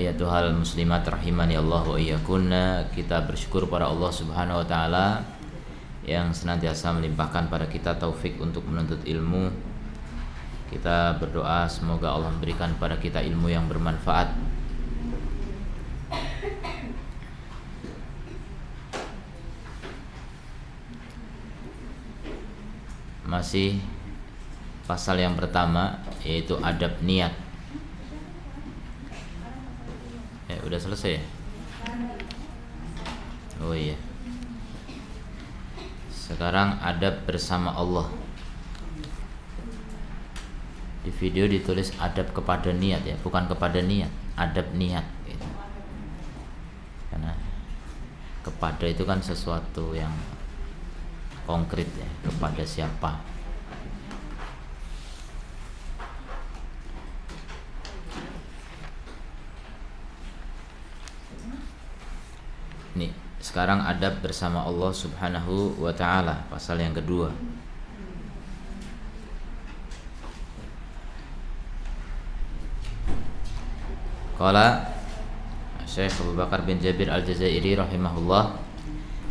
Ayatuhal muslimat rahimani Allah wa iyyakunna. Kita bersyukur pada Allah Subhanahu wa taala yang senantiasa melimpahkan pada kita taufik untuk menuntut ilmu. Kita berdoa semoga Allah memberikan pada kita ilmu yang bermanfaat. Masih pasal yang pertama, yaitu adab niat. Udah selesai ya? Oh iya. Sekarang adab bersama Allah. Di video ditulis adab kepada niat ya, bukan kepada niat, adab niat gitu. Karena kepada itu kan sesuatu yang konkret ya, kepada siapa. Nih, sekarang adab bersama Allah Subhanahu wa taala, pasal yang kedua. Qala Syekh Abu Bakar bin Jabir Al-Jazairi rahimahullah,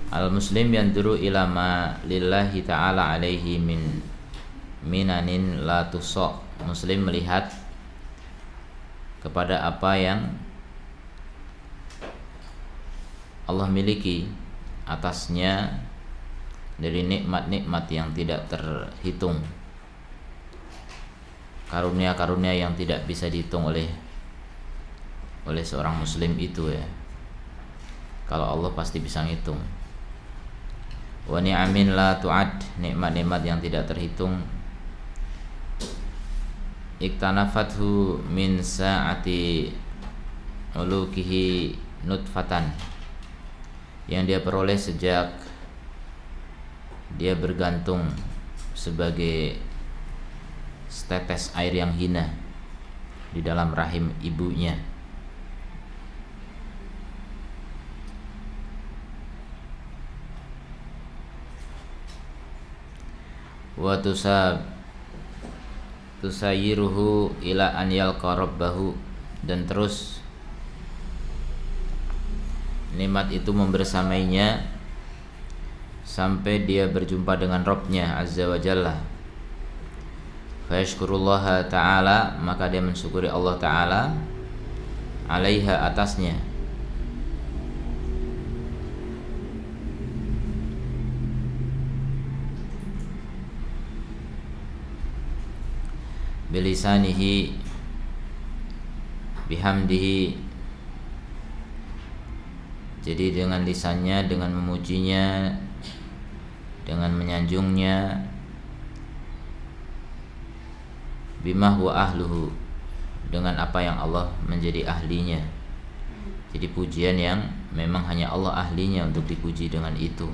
al-muslim yanduru ila ma lillahi ta'ala alaihi min minanin la tusa. Muslim melihat kepada apa yang Allah miliki atasnya dari nikmat-nikmat yang tidak terhitung, karunia-karunia yang tidak bisa dihitung oleh seorang muslim itu ya. Kalau Allah pasti bisa ngitung. Wa ni'amin la tu'ad, nikmat-nikmat yang tidak terhitung. Iktanafathu min sa'ati ulukihi nutfatan, yang dia peroleh sejak dia bergantung sebagai setetes air yang hina di dalam rahim ibunya. Wa tusayiruhu ila an yalqa rabbahu, dan terus nikmat itu membersamainya sampai dia berjumpa dengan Rabb-Nya Azza wa Jalla. Fa yashkurullaha ta'ala, maka dia mensyukuri Allah Ta'ala alaiha, atasnya. Bilisanihi bihamdihi, jadi dengan lisannya, dengan memujinya, dengan menyanjungnya. Bima huwa ahluhu, dengan apa yang Allah menjadi ahlinya. Jadi pujian yang memang hanya Allah ahlinya untuk dipuji dengan itu.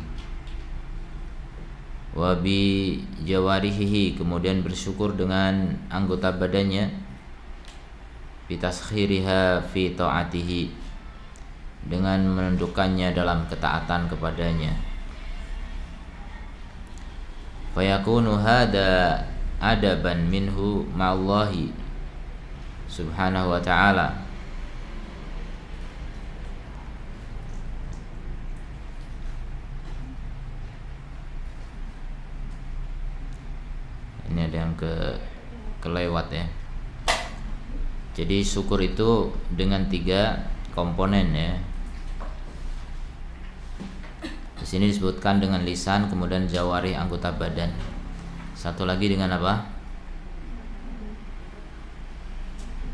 Wa bi jawarihi, kemudian bersyukur dengan anggota badannya. Bitaskhiriha fi ta'atihi, dengan menundukkannya dalam ketaatan kepadanya. Fayakunu hada adaban minhu ma'allahi subhanahu wa ta'ala, ini ada yang kelewat ya. Jadi syukur itu dengan 3 komponen ya. Di sini disebutkan dengan lisan, kemudian jawarih, anggota badan. Satu lagi dengan apa?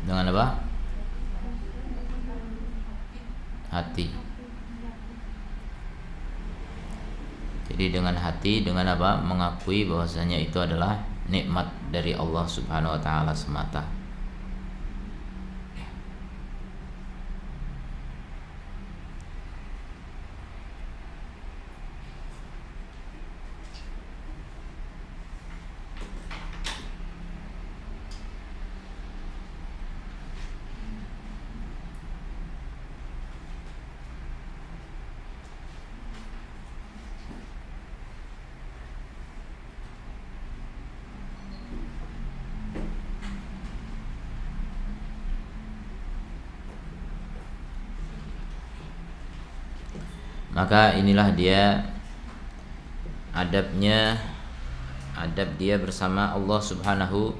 Dengan apa? Hati. Jadi dengan hati, dengan apa? Mengakui bahwasanya itu adalah nikmat dari Allah Subhanahu wa taala semata. Maka inilah dia adab dia bersama Allah Subhanahu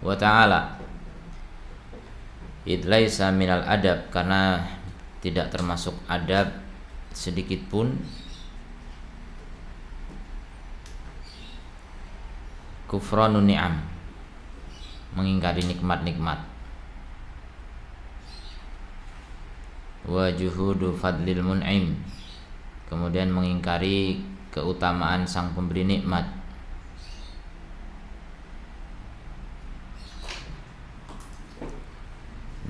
wa ta'ala. Id laisa minal adab, karena tidak termasuk adab sedikit pun kufranun ni'am, mengingkari nikmat-nikmat, wa juhudu fadlil mun'im, kemudian mengingkari keutamaan sang pemberi nikmat,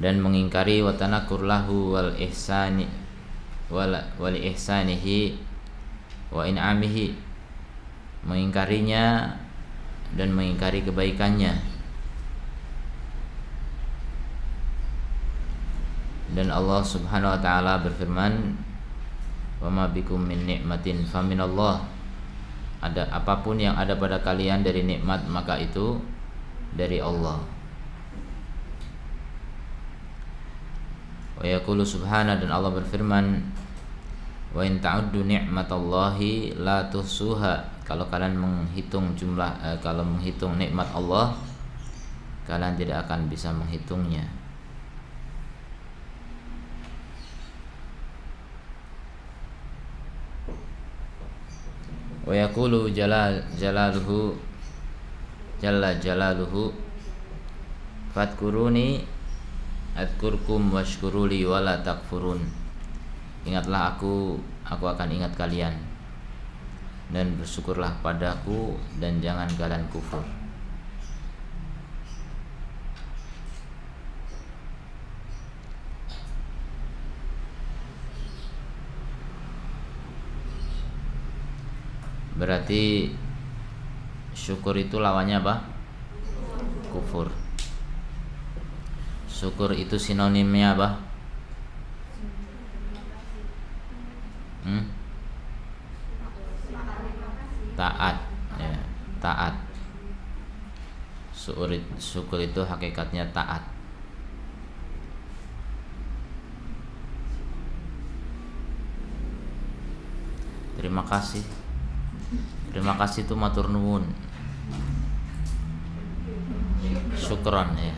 dan mengingkari wa tanakur lahu wal ihsanihi wa in'amihi, mengingkarinya dan mengingkari kebaikannya. Dan Allah Subhanahu wa ta'ala berfirman, wa ma bikum min ni'matin faminallah, ada apapun yang ada pada kalian dari nikmat maka itu dari Allah. Wa yaqulu subhana, dan Allah berfirman, wa in ta'uddu ni'matallahi la tuhsuha, kalau kalian menghitung kalau menghitung nikmat Allah, kalian tidak akan bisa menghitungnya. Wa yaqulu jalla jalaluhu fadkuruni adkurkum washkuruli wala takfurun, ingatlah aku akan ingat kalian, dan bersyukurlah padaku dan jangan kalian kufur. Berarti syukur itu lawannya apa? Kufur. Syukur itu sinonimnya apa? Taat, ya, taat. Syukur itu hakikatnya taat. Terima kasih itu matur nuwun, syukron, ya.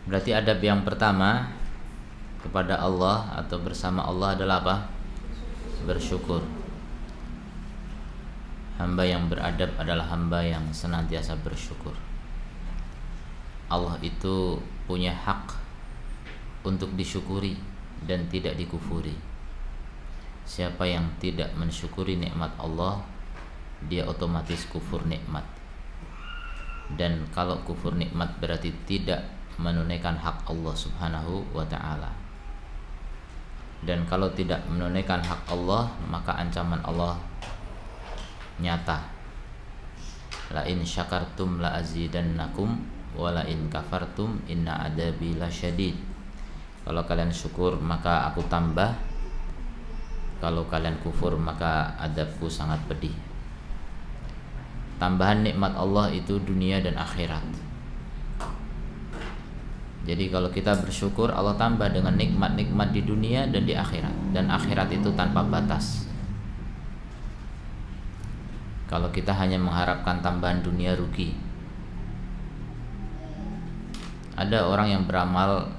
Berarti adab yang pertama kepada Allah atau bersama Allah adalah apa? Bersyukur. Hamba yang beradab adalah hamba yang senantiasa bersyukur. Allah itu punya hak untuk disyukuri dan tidak dikufuri. Siapa yang tidak mensyukuri nikmat Allah, dia otomatis kufur nikmat. Dan kalau kufur nikmat berarti tidak menunaikan hak Allah Subhanahu wa ta'ala. Dan kalau tidak menunaikan hak Allah, maka ancaman Allah nyata. La in syakartum la azidannakum wa la in kafartum inna adabi lasyadid. Kalau kalian syukur maka aku tambah, kalau kalian kufur maka adabku sangat pedih. Tambahan nikmat Allah itu dunia dan akhirat. Jadi kalau kita bersyukur, Allah tambah dengan nikmat-nikmat di dunia dan di akhirat. Dan akhirat itu tanpa batas. Kalau kita hanya mengharapkan tambahan dunia, rugi. Ada orang yang beramal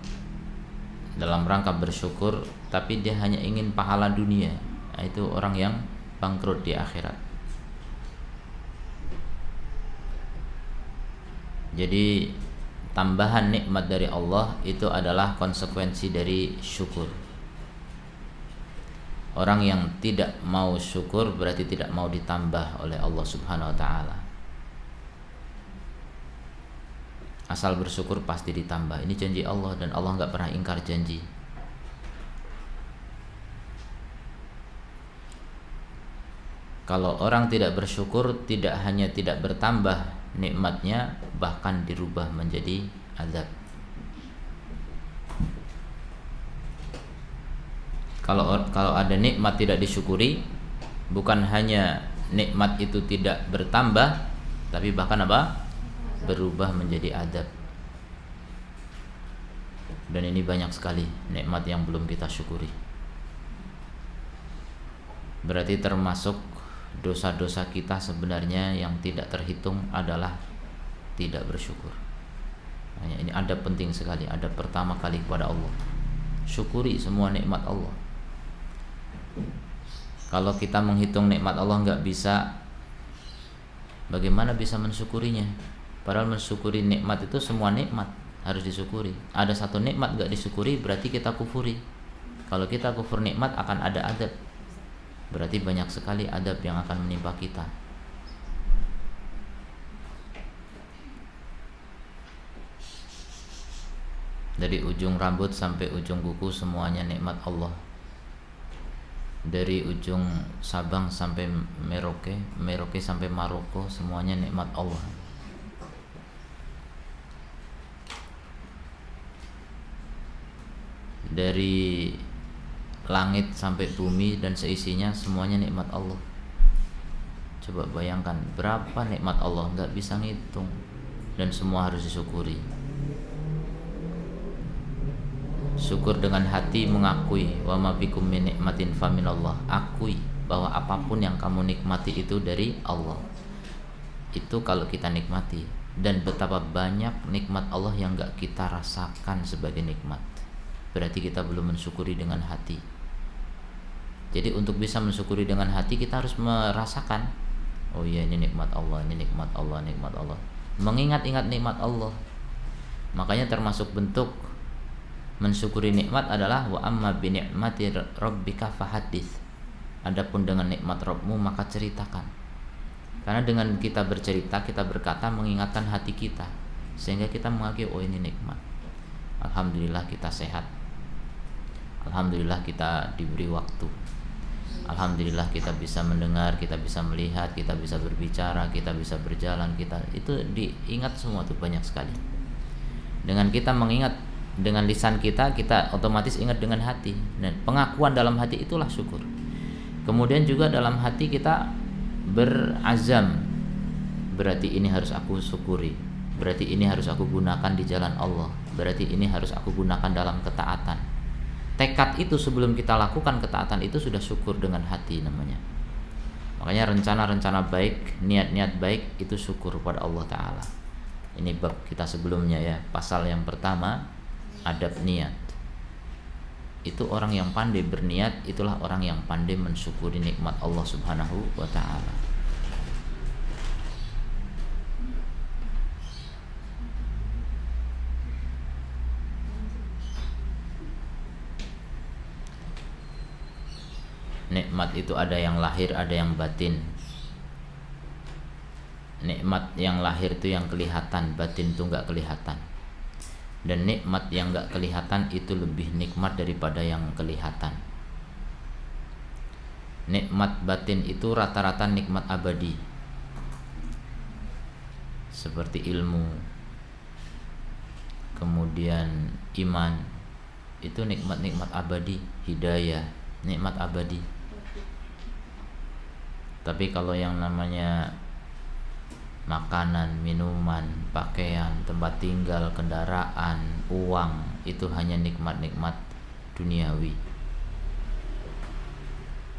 dalam rangka bersyukur, tapi dia hanya ingin pahala dunia. Nah, itu orang yang bangkrut di akhirat. Jadi tambahan nikmat dari Allah itu adalah konsekuensi dari syukur. Orang yang tidak mau syukur berarti tidak mau ditambah oleh Allah Subhanahu wa ta'ala. Asal bersyukur pasti ditambah. Ini janji Allah dan Allah gak pernah ingkar janji. Kalau orang tidak bersyukur, tidak hanya tidak bertambah nikmatnya, bahkan dirubah menjadi azab. Kalau ada nikmat tidak disyukuri, bukan hanya nikmat itu tidak bertambah, tapi bahkan apa? Berubah menjadi adab. Dan ini banyak sekali nikmat yang belum kita syukuri. Berarti termasuk dosa-dosa kita sebenarnya yang tidak terhitung adalah tidak bersyukur. Ini adab penting sekali, adab pertama kali kepada Allah. Syukuri semua nikmat Allah. Kalau kita menghitung nikmat Allah nggak bisa, bagaimana bisa mensyukurinya? Padahal mensyukuri nikmat itu semua nikmat harus disyukuri. Ada satu nikmat nggak disyukuri, berarti kita kufuri. Kalau kita kufur nikmat akan ada adab. Berarti banyak sekali adab yang akan menimpa kita. Dari ujung rambut sampai ujung kuku semuanya nikmat Allah. Dari ujung Sabang sampai Merauke, Merauke sampai Maroko semuanya nikmat Allah. Dari langit sampai bumi dan seisinya semuanya nikmat Allah. Coba bayangkan berapa nikmat Allah, nggak bisa ngitung, dan semua harus disyukuri. Syukur dengan hati, mengakui wa ma bikum min nikmatin faminallah. Akui bahwa apapun yang kamu nikmati itu dari Allah. Itu kalau kita nikmati. Dan betapa banyak nikmat Allah yang gak kita rasakan sebagai nikmat. Berarti kita belum mensyukuri dengan hati. Jadi untuk bisa mensyukuri dengan hati, kita harus merasakan, oh iya, ini nikmat Allah, ini nikmat Allah, nikmat Allah. Mengingat-ingat nikmat Allah. Makanya termasuk bentuk mensyukuri nikmat adalah wa amma bi ni'mati rabbika fahaddits. Adapun dengan nikmat Rabbmu maka ceritakan. Karena dengan kita bercerita, kita berkata, mengingatkan hati kita, sehingga kita mengakui, oh ini nikmat. Alhamdulillah kita sehat. Alhamdulillah kita diberi waktu. Alhamdulillah kita bisa mendengar, kita bisa melihat, kita bisa berbicara, kita bisa berjalan, kita itu diingat semua tuh banyak sekali. Dengan kita mengingat dengan lisan kita, kita otomatis ingat dengan hati, dan pengakuan dalam hati itulah syukur. Kemudian juga dalam hati kita berazam, berarti ini harus aku syukuri, berarti ini harus aku gunakan di jalan Allah, berarti ini harus aku gunakan dalam ketaatan. Tekad itu sebelum kita lakukan ketaatan itu sudah syukur dengan hati namanya. Makanya rencana-rencana baik, niat-niat baik itu syukur pada Allah Ta'ala. Ini bab kita sebelumnya ya, pasal yang pertama, adab niat. Itu orang yang pandai berniat, itulah orang yang pandai mensyukuri nikmat Allah Subhanahu wa ta'ala. Nikmat itu ada yang lahir, ada yang batin. Nikmat yang lahir itu yang kelihatan, batin itu enggak kelihatan. Dan nikmat yang gak kelihatan itu lebih nikmat daripada yang kelihatan. Nikmat batin itu rata-rata nikmat abadi, seperti ilmu, kemudian iman. Itu nikmat-nikmat abadi. Hidayah, nikmat abadi. Tapi kalau yang namanya makanan, minuman, pakaian, tempat tinggal, kendaraan, uang, itu hanya nikmat-nikmat duniawi.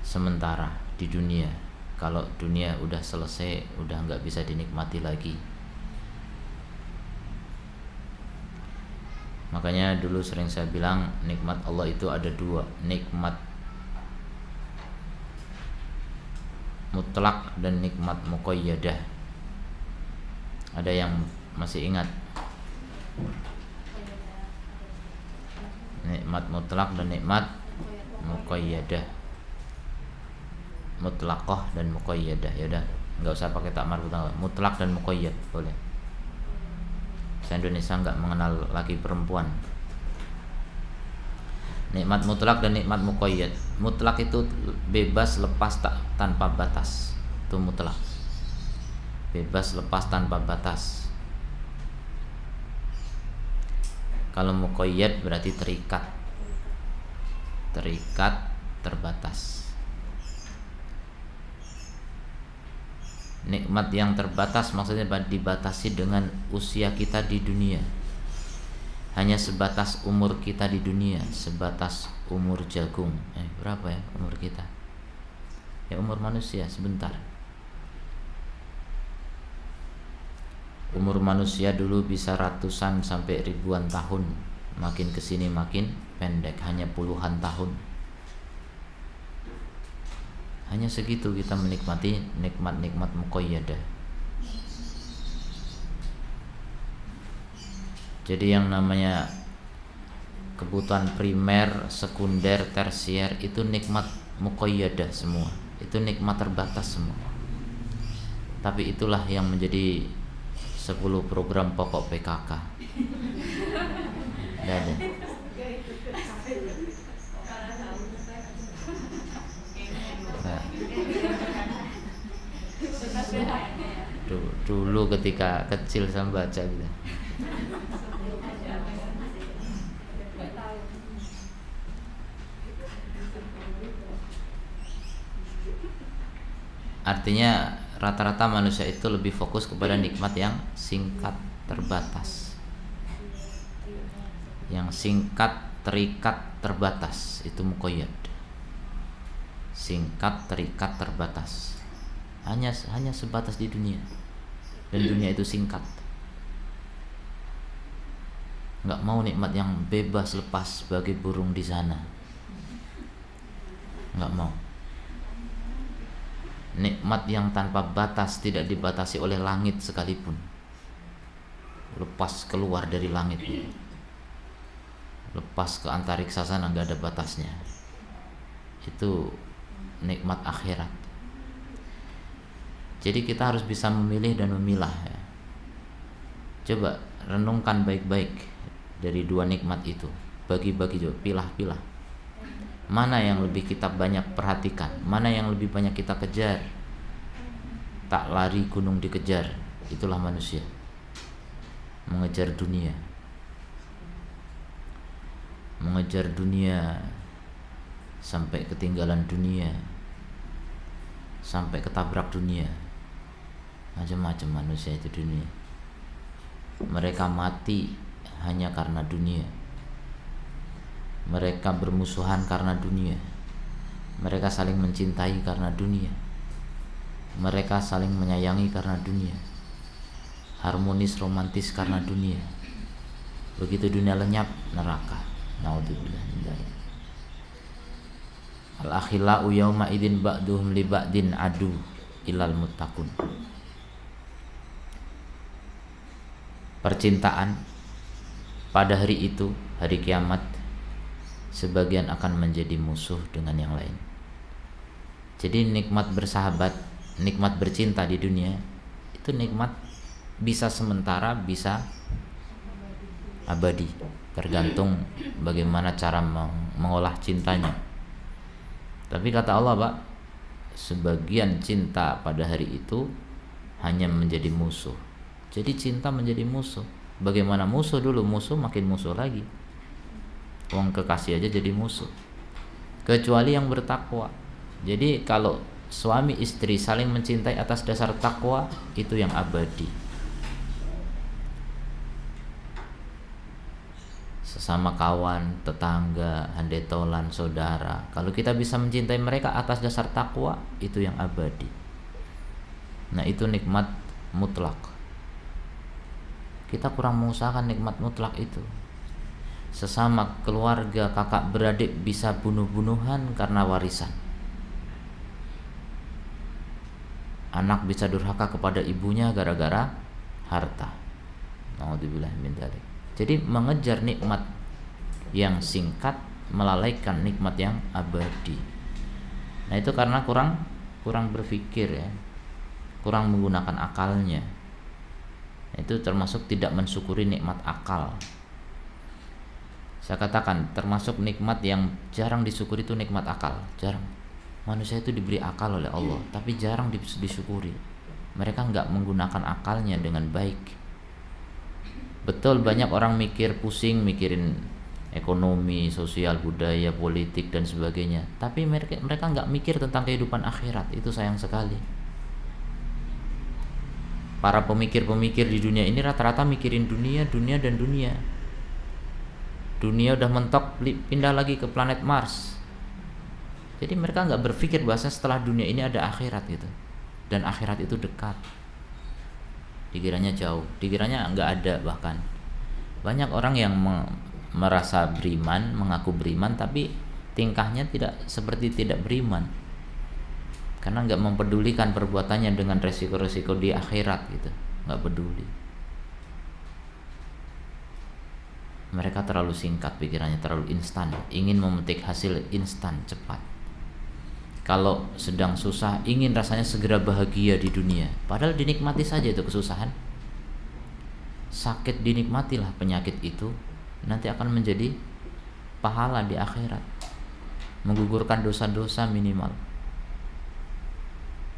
Sementara di dunia, kalau dunia udah selesai, udah nggak bisa dinikmati lagi. Makanya dulu sering saya bilang, nikmat Allah itu ada dua, nikmat mutlak dan nikmat muqayyadah. Ada yang masih ingat nikmat mutlak dan nikmat muqayyadah, mutlaqah dan muqayyadah. Ya udah, nggak usah pakai tak marbut, mutlak dan muqayyad boleh. Saya Indonesia nggak mengenal laki perempuan. Nikmat mutlak dan nikmat muqayyad. Mutlak itu bebas, lepas, tak tanpa batas. Itu mutlak. Bebas, lepas, tanpa batas. Kalau muqayyad berarti terikat. Terikat terbatas. Nikmat yang terbatas maksudnya dibatasi dengan usia kita di dunia. Hanya sebatas umur kita di dunia, sebatas umur jagung. Berapa ya umur kita? Ya umur manusia sebentar. Umur manusia dulu bisa ratusan sampai ribuan tahun. Makin kesini makin pendek, hanya puluhan tahun. Hanya segitu kita menikmati nikmat-nikmat muqayyadah. Jadi yang namanya kebutuhan primer, sekunder, tersier itu nikmat muqayyadah semua. Itu nikmat terbatas semua. Tapi itulah yang menjadi 10 program pokok PKK. Ada. Dulu ketika kecil saya baca gitu. Artinya rata-rata manusia itu lebih fokus kepada nikmat yang singkat, terbatas. Yang singkat, terikat, terbatas, itu muqayyad. Singkat, terikat, terbatas. Hanya sebatas di dunia. Dan dunia itu singkat. Enggak mau nikmat yang bebas lepas sebagai burung di sana. Enggak mau. Nikmat yang tanpa batas, tidak dibatasi oleh langit sekalipun. Lepas keluar dari langit, lepas ke antariksa sana, nggak ada batasnya. Itu nikmat akhirat. Jadi kita harus bisa memilih dan memilah ya. Coba renungkan baik-baik dari dua nikmat itu. Bagi-bagi juga, pilah-pilah. Mana yang lebih kita banyak perhatikan, mana yang lebih banyak kita kejar. Tak lari gunung dikejar. Itulah manusia, mengejar dunia. Mengejar dunia sampai ketinggalan dunia, sampai ketabrak dunia. Macam-macam manusia itu dunia. Mereka mati hanya karena dunia. Mereka bermusuhan karena dunia. Mereka saling mencintai karena dunia. Mereka saling menyayangi karena dunia. Harmonis, romantis karena dunia. Begitu dunia lenyap, neraka. Naudzubillah min dzalik. Al-akhillau yauma idzin ba'duhum li ba'din adu ilal muttaqun. Percintaan pada hari itu, hari kiamat, sebagian akan menjadi musuh dengan yang lain. Jadi nikmat bersahabat, nikmat bercinta di dunia itu nikmat bisa sementara, bisa abadi, tergantung bagaimana cara mengolah cintanya. Tapi kata Allah, Pak, sebagian cinta pada hari itu hanya menjadi musuh. Jadi cinta menjadi musuh. Bagaimana musuh dulu, musuh makin musuh lagi. Wong kekasih aja jadi musuh. Kecuali yang bertakwa. Jadi kalau suami istri saling mencintai atas dasar takwa, itu yang abadi. Sesama kawan, tetangga, handetolan, saudara, kalau kita bisa mencintai mereka atas dasar takwa, itu yang abadi. Nah, itu nikmat mutlak. Kita kurang mengusahakan nikmat mutlak itu. Sesama keluarga, kakak beradik bisa bunuh-bunuhan karena warisan. Anak bisa durhaka kepada ibunya gara-gara harta. Naudzubillah min dzalik. Jadi mengejar nikmat yang singkat melalaikan nikmat yang abadi. Nah, itu karena kurang berpikir ya. Kurang menggunakan akalnya. Itu termasuk tidak mensyukuri nikmat akal. Saya katakan termasuk nikmat yang jarang disyukuri itu nikmat akal. Jarang. Manusia itu diberi akal oleh Allah, tapi jarang disyukuri. Mereka enggak menggunakan akalnya dengan baik. Betul banyak orang mikir pusing, mikirin ekonomi, sosial, budaya, politik dan sebagainya. Tapi mereka nggak mikir tentang kehidupan akhirat. Itu sayang sekali. Para pemikir-pemikir di dunia ini rata-rata mikirin dunia, dunia dan dunia. Dunia udah mentok, pindah lagi ke planet Mars. Jadi mereka nggak berpikir bahwa setelah dunia ini ada akhirat gitu, dan akhirat itu dekat. Dikiranya jauh, dikiranya nggak ada. Bahkan banyak orang yang merasa beriman, mengaku beriman, tapi tingkahnya tidak seperti tidak beriman, karena nggak mempedulikan perbuatannya dengan resiko-resiko di akhirat gitu, nggak peduli. Mereka terlalu singkat pikirannya, terlalu instan, ingin memetik hasil instan, cepat. Kalau sedang susah, ingin rasanya segera bahagia di dunia. Padahal dinikmati saja itu kesusahan. Sakit dinikmatilah penyakit itu, nanti akan menjadi pahala di akhirat. Menggugurkan dosa-dosa minimal.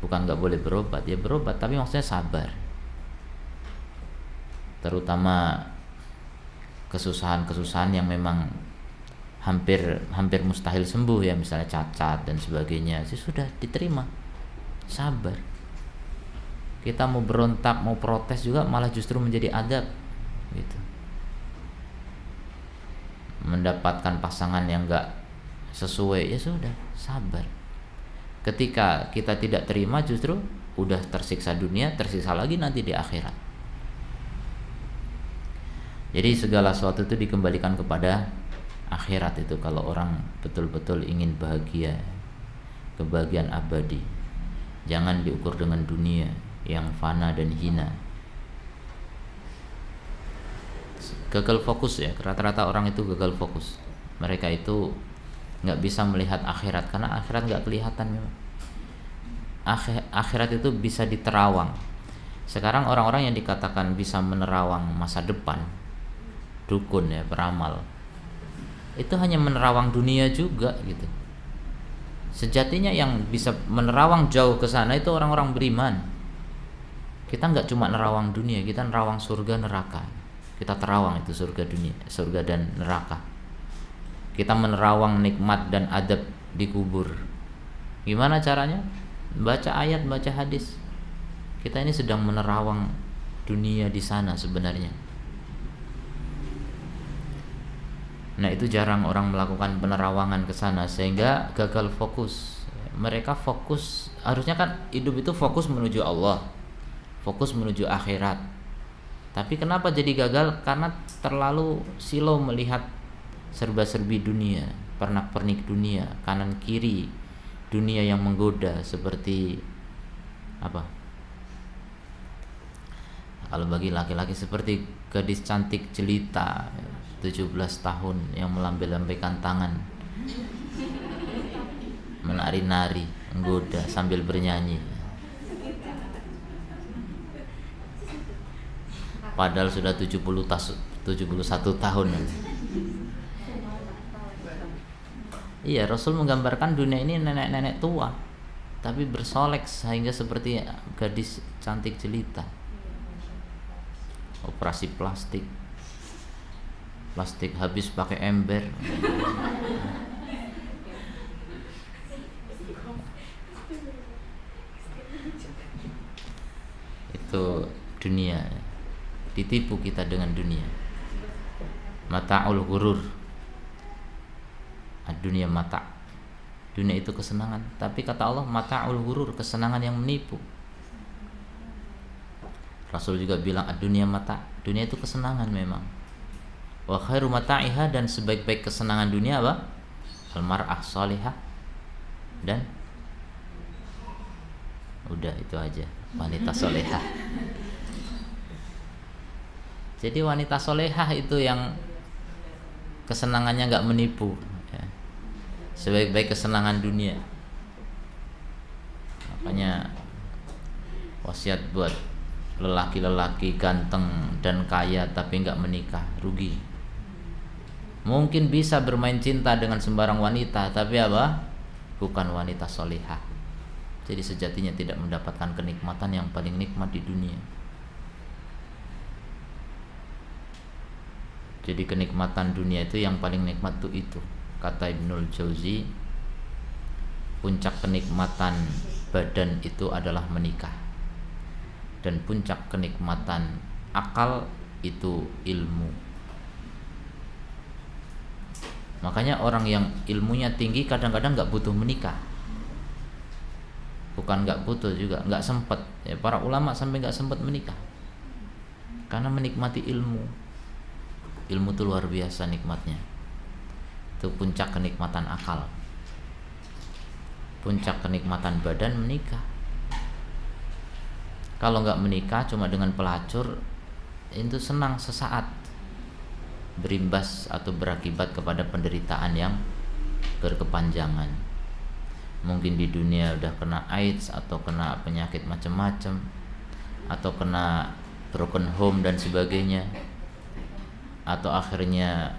Bukan gak boleh berobat, ya berobat, tapi maksudnya sabar. Terutama kesusahan-kesusahan yang memang hampir mustahil sembuh, ya misalnya cacat dan sebagainya, sih sudah diterima, sabar. Kita mau berontak, mau protes juga malah justru menjadi adab gitu. Mendapatkan pasangan yang enggak sesuai, ya sudah, sabar. Ketika kita tidak terima, justru udah tersiksa dunia, tersiksa lagi nanti di akhirat. Jadi segala sesuatu itu dikembalikan kepada akhirat itu kalau orang betul-betul ingin bahagia, kebahagiaan abadi. Jangan diukur dengan dunia yang fana dan hina. Gagal fokus ya, rata-rata orang itu gagal fokus. Mereka itu nggak bisa melihat akhirat karena akhirat nggak kelihatan memang. Akhirat itu bisa diterawang. Sekarang orang-orang yang dikatakan bisa menerawang masa depan, dukun ya, beramal, itu hanya menerawang dunia juga gitu. Sejatinya yang bisa menerawang jauh ke sana itu orang-orang beriman. Kita nggak cuma nerawang dunia, kita nerawang surga neraka. Kita terawang itu surga dan neraka. Kita menerawang nikmat dan adab di kubur. Gimana caranya? Baca ayat, baca hadis. Kita ini sedang menerawang dunia di sana sebenarnya. Nah, itu jarang orang melakukan penerawangan ke sana sehingga gagal fokus. Mereka fokus, harusnya kan hidup itu fokus menuju Allah, fokus menuju akhirat. Tapi kenapa jadi gagal? Karena terlalu silau melihat serba-serbi dunia, pernak-pernik dunia, kanan kiri dunia yang menggoda seperti apa? Kalau bagi laki-laki seperti gadis cantik jelita 17 tahun yang melambai-lambaikan tangan, menari-nari, menggoda sambil bernyanyi. Padahal sudah 71 tahun. Iya, Rasul menggambarkan dunia ini nenek-nenek tua, tapi bersolek sehingga seperti gadis cantik jelita. Operasi plastik habis pakai ember. Itu dunia, ditipu kita dengan dunia. Mata'ul ghurur. Dunia mata. Dunia itu kesenangan, tapi kata Allah mata'ul ghurur, kesenangan yang menipu. Rasul juga bilang dunia mata. Dunia itu kesenangan memang. Wa khairu mata'iha, dan sebaik-baik kesenangan dunia apa? Al-mar'ah salihah, dan udah itu aja, wanita solehah. Jadi wanita solehah itu yang kesenangannya nggak menipu ya. Sebaik-baik kesenangan dunia. Makanya wasiat buat lelaki-lelaki ganteng dan kaya tapi nggak menikah, rugi. Mungkin bisa bermain cinta dengan sembarang wanita, tapi apa? Bukan wanita solihah. Jadi sejatinya tidak mendapatkan kenikmatan yang paling nikmat di dunia. Jadi kenikmatan dunia itu yang paling nikmat tuh itu. Kata Ibnul Jauzi, puncak kenikmatan badan itu adalah menikah, dan puncak kenikmatan akal itu ilmu. Makanya orang yang ilmunya tinggi kadang-kadang nggak butuh menikah. Bukan nggak butuh juga, nggak sempat. Ya, para ulama sampai nggak sempat menikah karena menikmati ilmu. Ilmu itu luar biasa nikmatnya. Itu puncak kenikmatan akal. Puncak kenikmatan badan menikah. Kalau nggak menikah cuma dengan pelacur, itu senang sesaat, berimbas atau berakibat kepada penderitaan yang berkepanjangan. Mungkin di dunia udah kena AIDS atau kena penyakit macam-macam, atau kena broken home dan sebagainya, atau akhirnya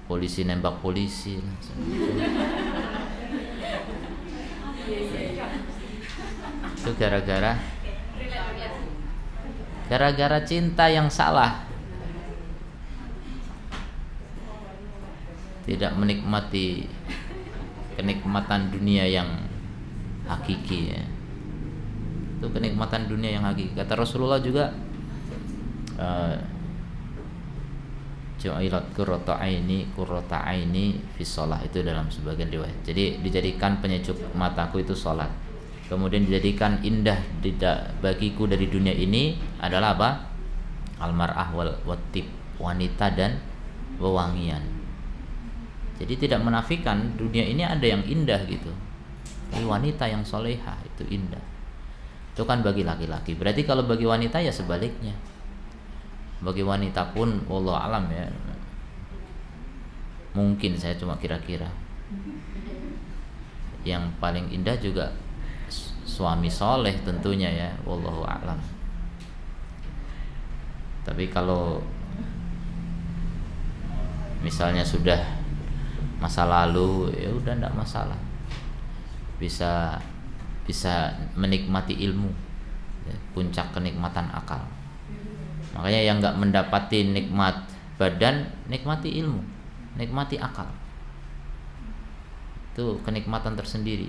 polisi nembak polisi. Itu gara-gara cinta yang salah, tidak menikmati kenikmatan dunia yang hakiki ya. Itu kenikmatan dunia yang hakiki. Kata Rasulullah juga, ju'ilat qurrata aini fi shalah, itu dalam sebagian riwayat. Jadi dijadikan penyejuk mataku itu salat. Kemudian dijadikan indah bagiku dari dunia ini adalah apa? Al-mar'ah wal wattib, wanita dan wewangian. Jadi tidak menafikan dunia ini ada yang indah gitu. Tapi wanita yang solehah itu indah. Itu kan bagi laki-laki. Berarti kalau bagi wanita ya sebaliknya. Bagi wanita pun wallahu alam ya. Mungkin saya cuma kira-kira. Yang paling indah juga suami soleh tentunya ya, wallahu alam. Tapi kalau misalnya sudah masa lalu, ya udah enggak masalah. Bisa menikmati ilmu, ya, puncak kenikmatan akal. Makanya yang enggak mendapati nikmat badan, nikmati ilmu, nikmati akal. Itu kenikmatan tersendiri.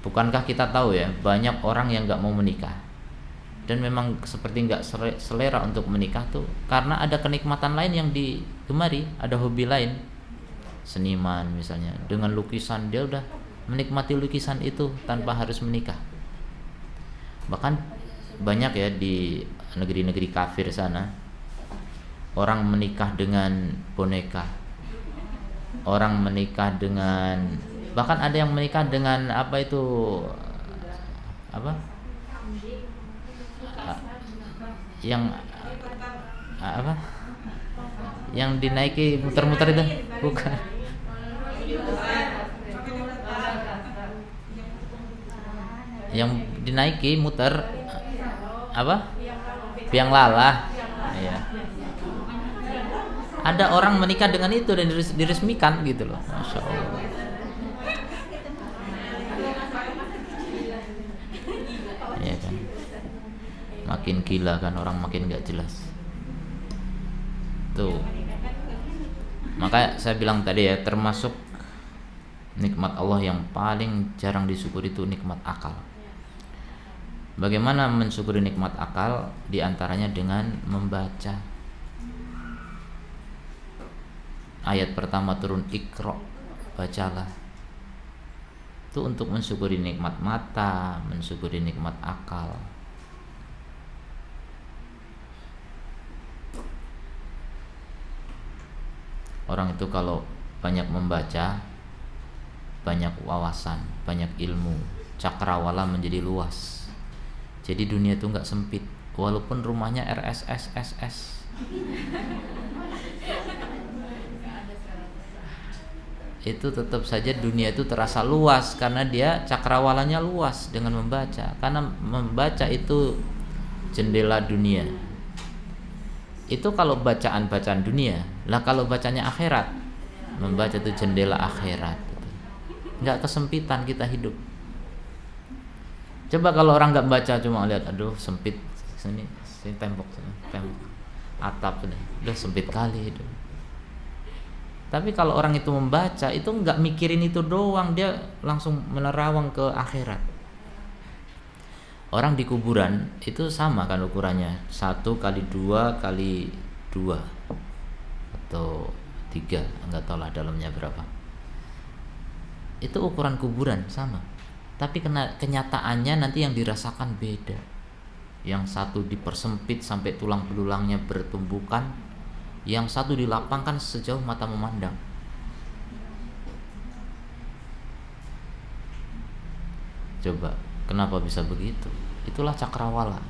Bukankah kita tahu ya, banyak orang yang enggak mau menikah, dan memang seperti enggak selera untuk menikah tuh karena ada kenikmatan lain yang digemari, ada hobi lain. Seniman misalnya, dengan lukisan dia udah menikmati lukisan itu tanpa harus menikah. Bahkan banyak ya di negeri-negeri kafir sana, orang menikah dengan boneka, orang menikah dengan, bahkan ada yang menikah dengan apa itu, apa yang apa yang dinaiki muter-muter itu, bukan, yang dinaiki muter apa, biang lala ya. Ada orang menikah dengan itu dan diresmikan gitu loh, masya Allah. Ya kan, makin gila kan orang, makin gak jelas tuh. Maka saya bilang tadi ya, termasuk nikmat Allah yang paling jarang disyukuri itu nikmat akal. Bagaimana mensyukuri nikmat akal? Di antaranya dengan membaca. Ayat pertama turun, Iqra, bacalah. Itu untuk mensyukuri nikmat mata, mensyukuri nikmat akal. Orang itu kalau banyak membaca, banyak wawasan, banyak ilmu, cakrawala menjadi luas. Jadi dunia itu nggak sempit, walaupun rumahnya RSS. Itu tetap saja dunia itu terasa luas karena dia cakrawalanya luas dengan membaca. Karena membaca itu jendela dunia. Itu kalau bacaan dunia. Lah kalau bacanya akhirat, membaca itu jendela akhirat. Nggak kesempitan kita hidup. Coba kalau orang nggak baca, cuma lihat, aduh sempit sini, Sini tembok atap udah sempit kali itu. Tapi kalau orang itu membaca itu nggak mikirin itu doang, dia langsung menerawang ke akhirat. Orang di kuburan itu sama kan ukurannya, 1x2x2 atau 3, nggak tahu lah dalamnya berapa. Itu ukuran kuburan sama. Tapi kenyataannya nanti yang dirasakan beda. Yang satu dipersempit sampai tulang belulangnya bertumbukan, yang satu dilapangkan sejauh mata memandang. Coba, kenapa bisa begitu? Itulah cakrawala.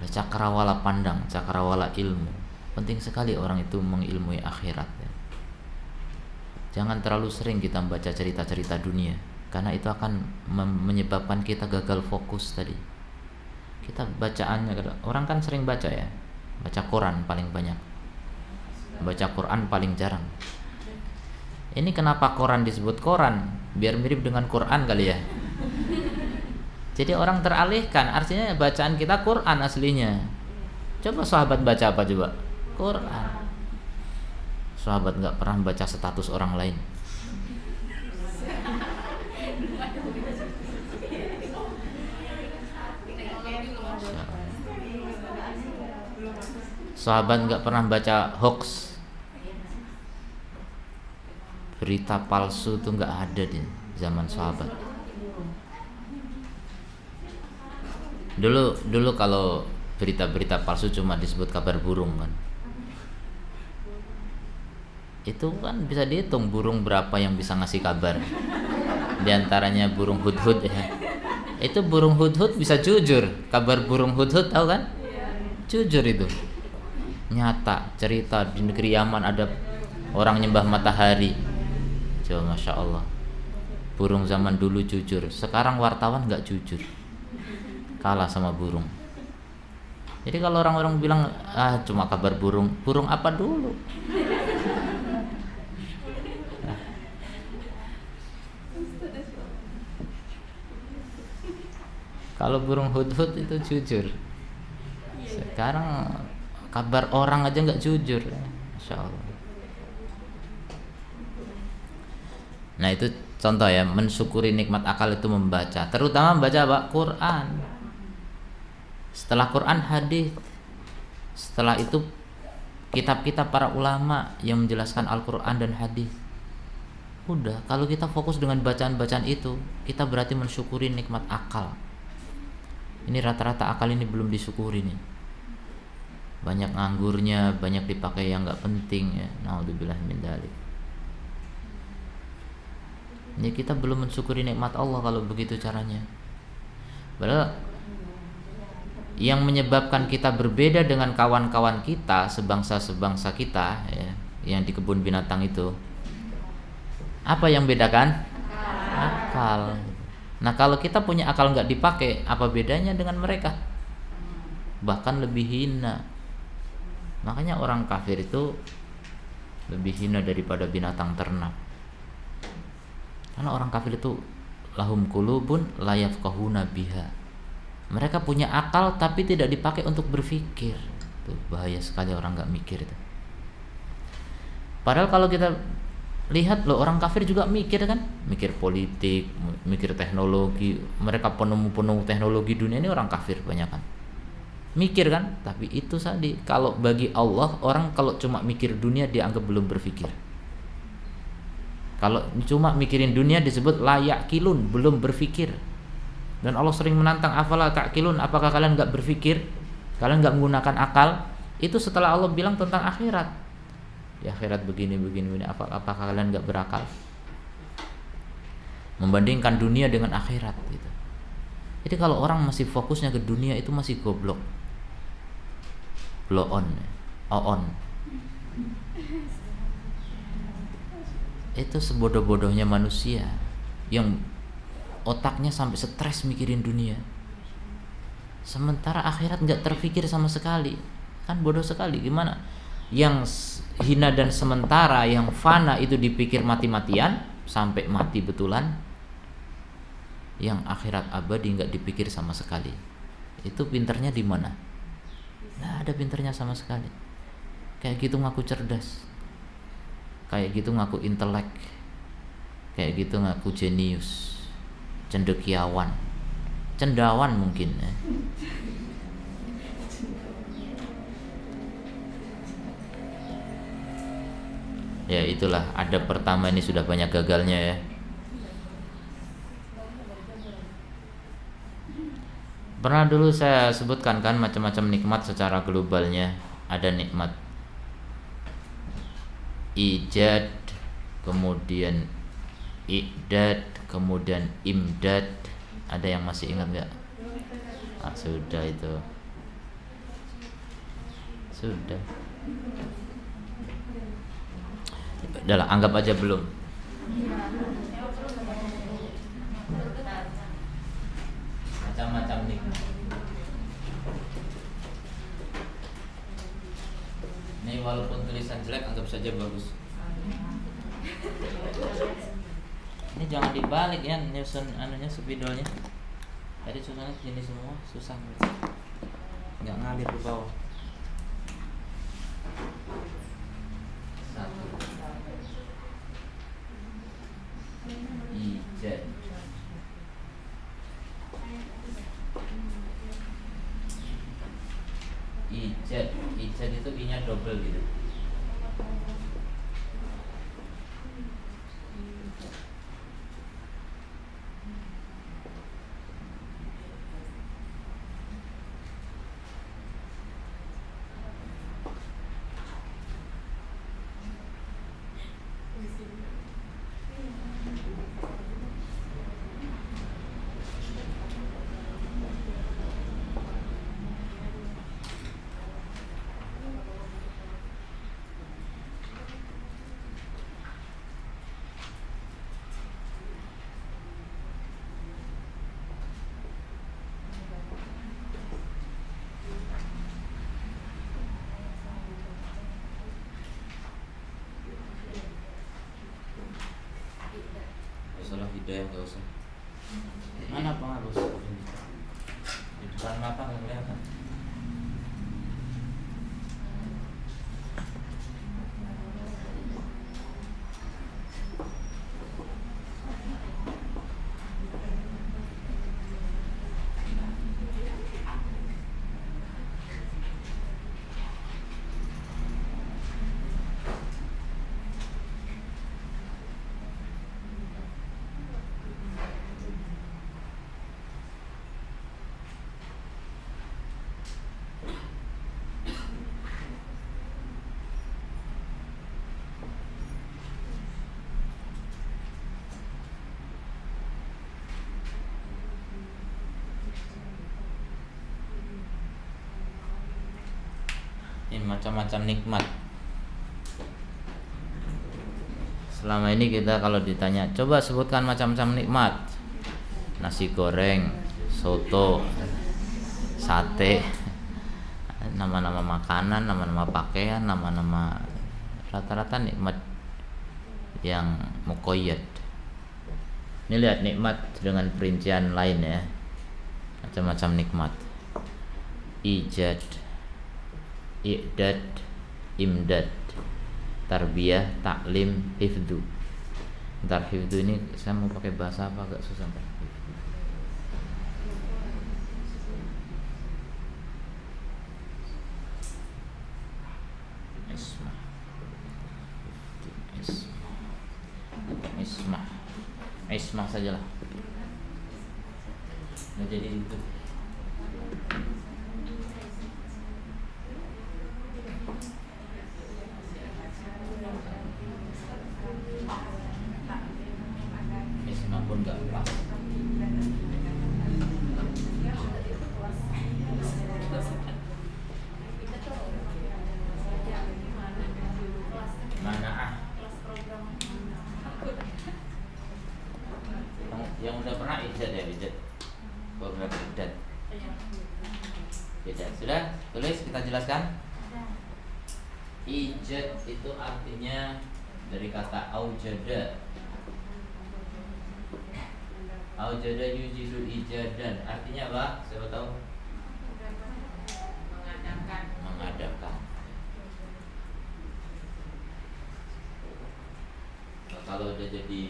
Cakrawala pandang, cakrawala ilmu. Penting sekali orang itu mengilmui akhirat ya. Jangan terlalu sering kita membaca cerita-cerita dunia, karena itu akan menyebabkan kita gagal fokus tadi. Kita bacaannya, orang kan sering baca ya, baca Quran paling banyak, baca Quran paling jarang. Ini kenapa Quran disebut Quran? Biar mirip dengan Quran kali ya. Jadi orang teralihkan, artinya bacaan kita Quran aslinya. Coba sahabat baca apa coba? Quran. Sahabat nggak pernah baca status orang lain. Sahabat nggak pernah baca hoax, berita palsu itu nggak ada di zaman sahabat. Dulu kalau berita-berita palsu cuma disebut kabar burung kan. Itu kan bisa dihitung burung berapa yang bisa ngasih kabar. Di antaranya burung hudhud ya. Itu burung hudhud bisa jujur. Kabar burung hudhud tahu kan? Jujur itu. Nyata cerita di negeri Yaman ada orang nyembah matahari. Coba Masya Allah. Burung zaman dulu jujur. Sekarang wartawan nggak jujur. Kalah sama burung. Jadi kalau orang-orang bilang cuma kabar burung, burung apa dulu? Kalau burung hudhud itu jujur. Sekarang kabar orang aja nggak jujur, Masya Allah. Nah itu contoh ya, mensyukuri nikmat akal itu membaca, terutama membaca apa? Quran. Setelah Quran hadis, setelah itu kitab-kitab para ulama yang menjelaskan Al-Quran dan hadis. Udah, kalau kita fokus dengan bacaan-bacaan itu, kita berarti mensyukuri nikmat akal. Ini rata-rata akal ini belum disyukuri nih. Banyak nganggurnya, banyak dipakai yang nggak penting ya. Naudzubillah min dzalik. Ini kita belum mensyukuri nikmat Allah kalau begitu caranya. Padahal yang menyebabkan kita berbeda dengan kawan-kawan kita, sebangsa-sebangsa kita ya, yang di kebun binatang itu, apa yang bedakan? Akal. Nah kalau kita punya akal nggak dipakai, apa bedanya dengan mereka? Bahkan lebih hina. Makanya orang kafir itu lebih hina daripada binatang ternak. Karena orang kafir itu lahum qulubun la yafqahuna biha. Mereka punya akal tapi tidak dipakai untuk berpikir. Itu bahaya sekali orang nggak mikir itu. Padahal kalau kita lihat loh, orang kafir juga mikir kan, mikir politik, mikir teknologi. Mereka penemu teknologi dunia ini orang kafir banyak kan. Mikir kan, tapi itu tadi kalau bagi Allah, orang kalau cuma mikir dunia dianggap belum berpikir. Kalau cuma mikirin dunia disebut layak kilun, belum berpikir. Dan Allah sering menantang, afala ta'qilun, apakah kalian enggak berpikir? Kalian enggak menggunakan akal? Itu setelah Allah bilang tentang akhirat. Di akhirat begini, apakah kalian enggak berakal? Membandingkan dunia dengan akhirat gitu. Jadi kalau orang masih fokusnya ke dunia itu masih goblok. Blow on. Itu sebodoh-bodohnya manusia yang otaknya sampai stres mikirin dunia, sementara akhirat nggak terpikir sama sekali. Kan bodoh sekali. Gimana yang hina dan sementara, yang fana itu dipikir mati-matian sampai mati betulan, yang akhirat abadi nggak dipikir sama sekali. Itu pinternya di mana? nggak ada pinternya sama sekali. Kayak gitu ngaku cerdas, kayak gitu ngaku intelek, kayak gitu ngaku jenius, cendekiawan, cendawan mungkin ya. Ya itulah, adab pertama ini sudah banyak gagalnya ya. Pernah dulu saya sebutkan kan macam-macam nikmat secara globalnya. Ada nikmat ijad, kemudian i'dad, kemudian imdad. Ada yang masih ingat nggak? Sudah itu. Sudah. Udahlah, anggap aja belum. Macam-macam nikmat. Ini walaupun tulisan jelek, anggap saja bagus. Ini jangan dibalik ya, nyusun anunya, spidolnya. Tadi susunnya gini semua, susah. Nggak ngalir ke bawah. Satu. Ijad. Ijad itu i-nya double gitu. Masalah hidayah nggak usah. Mana pengaruh? Di depan mata nggak kelihatan. Ini macam-macam nikmat. Selama ini kita kalau ditanya, coba sebutkan macam-macam nikmat. Nasi goreng, soto, sate, nama-nama makanan, nama-nama pakaian, nama-nama, rata-rata nikmat yang muqayyad. Ini lihat nikmat dengan perincian lain ya. Macam-macam nikmat. Ijad, i'dad, imdad, tarbiyah, taklim, hifdu. Ntar hifdu ini saya mau pakai bahasa apa agak susah ntar. Ismah sajalah. Nggak jadi itu. Ismah pun nggak pas. Yang udah pernah ijad ya, ijad program ijad. Ijad sudah tulis, kita jelaskan. Ijad itu artinya dari kata aujada. Aujada yujidu ijadan, artinya apa? Siapa tahu? Mengadakan. kalau udah jadi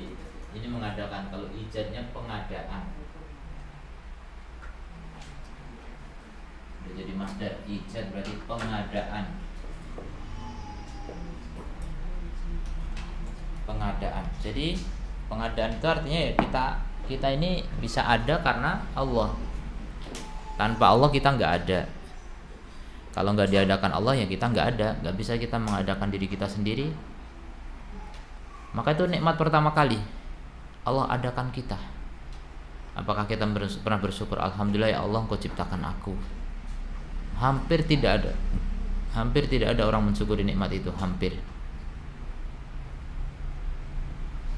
ini mengadakan, kalau ijadnya pengadaan. Udah jadi masdar, ijad berarti pengadaan. Pengadaan. Jadi pengadaan itu artinya ya kita ini bisa ada karena Allah. Tanpa Allah kita nggak ada. Kalau nggak diadakan Allah ya kita nggak ada. Nggak bisa kita mengadakan diri kita sendiri. Maka itu nikmat pertama kali Allah adakan kita. Apakah kita pernah bersyukur, alhamdulillah ya Allah Engkau ciptakan aku? Hampir tidak ada orang mensyukuri nikmat itu. Hampir.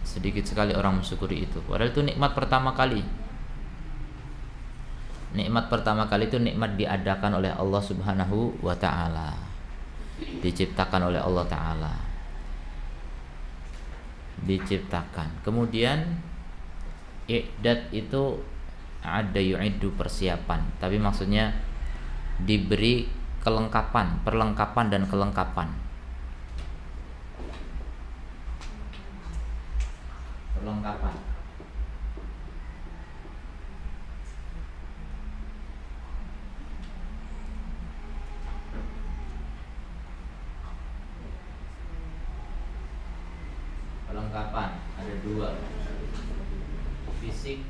Sedikit sekali orang mensyukuri itu. Padahal itu nikmat pertama kali. Nikmat pertama kali itu nikmat diadakan oleh Allah Subhanahu wa ta'ala. Diciptakan oleh Allah ta'ala. Diciptakan. Kemudian i'dad itu ada yu'iddu, persiapan. Tapi maksudnya diberi kelengkapan, perlengkapan dan kelengkapan. Perlengkapan. Perlengkapan ada dua, fisik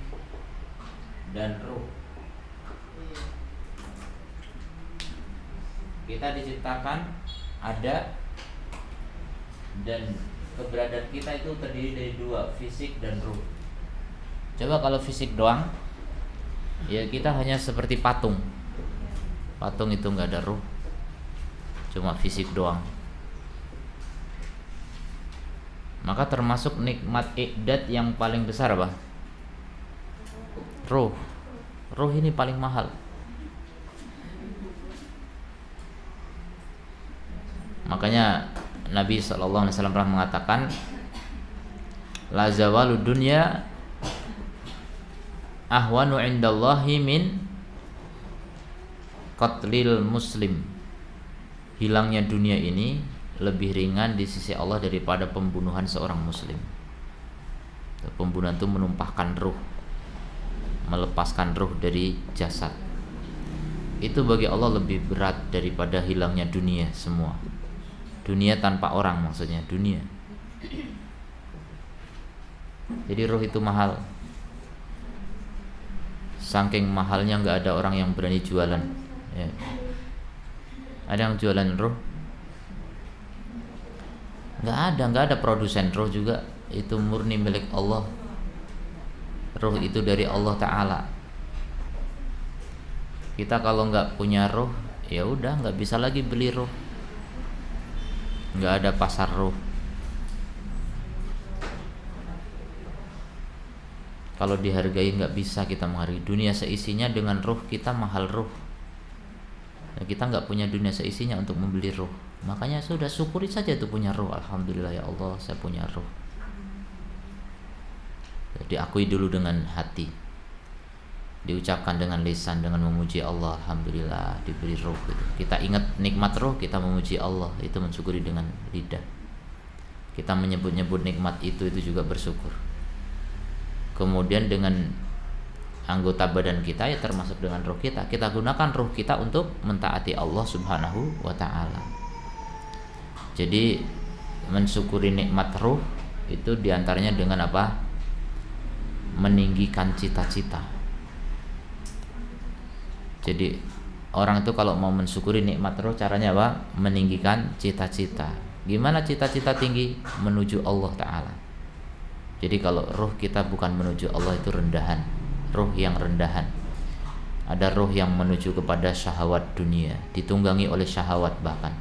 dan ruh. Kita diciptakan ada, dan keberadaan kita itu terdiri dari dua, fisik dan ruh. Coba kalau fisik doang, ya kita hanya seperti patung. Patung itu nggak ada ruh, cuma fisik doang. Maka termasuk nikmat i'dad yang paling besar apa? Ruh. Ruh ini paling mahal. Makanya Nabi SAW pernah mengatakan, la zawalu dunya ahwanu indallahi min qatlil muslim. Hilangnya dunia ini lebih ringan di sisi Allah daripada pembunuhan seorang muslim. Pembunuhan itu menumpahkan ruh, melepaskan ruh dari jasad. Itu bagi Allah lebih berat daripada hilangnya dunia semua. Dunia tanpa orang, maksudnya dunia. Jadi ruh itu mahal. Saking mahalnya nggak ada orang yang berani jualan. Ya. Ada yang jualan ruh? Nggak ada produsen ruh juga. Itu murni milik Allah. Ruh itu dari Allah Ta'ala. Kita kalau nggak punya ruh, ya udah nggak bisa lagi beli ruh. Nggak ada pasar ruh. Kalau dihargai nggak bisa kita menghargai. Dunia seisinya dengan ruh kita mahal ruh. Nah, kita nggak punya dunia seisinya untuk membeli ruh. Makanya sudah syukuri saja itu punya ruh. Alhamdulillah ya Allah saya punya ruh. Diakui dulu dengan hati, diucapkan dengan lisan, dengan memuji Allah. Alhamdulillah diberi ruh gitu. Kita ingat nikmat ruh, kita memuji Allah, itu mensyukuri dengan lidah. Kita menyebut-nyebut nikmat itu juga bersyukur. Kemudian dengan anggota badan kita, ya termasuk dengan ruh kita gunakan ruh kita untuk mentaati Allah Subhanahu wa ta'ala. Jadi mensyukuri nikmat ruh itu diantaranya dengan apa? Meninggikan cita-cita. Jadi orang itu kalau mau mensyukuri nikmat ruh, caranya apa? Meninggikan cita-cita. Gimana cita-cita tinggi? Menuju Allah Ta'ala. Jadi kalau ruh kita bukan menuju Allah, itu rendahan. Ruh yang rendahan. Ada ruh yang menuju kepada syahwat dunia, ditunggangi oleh syahwat bahkan.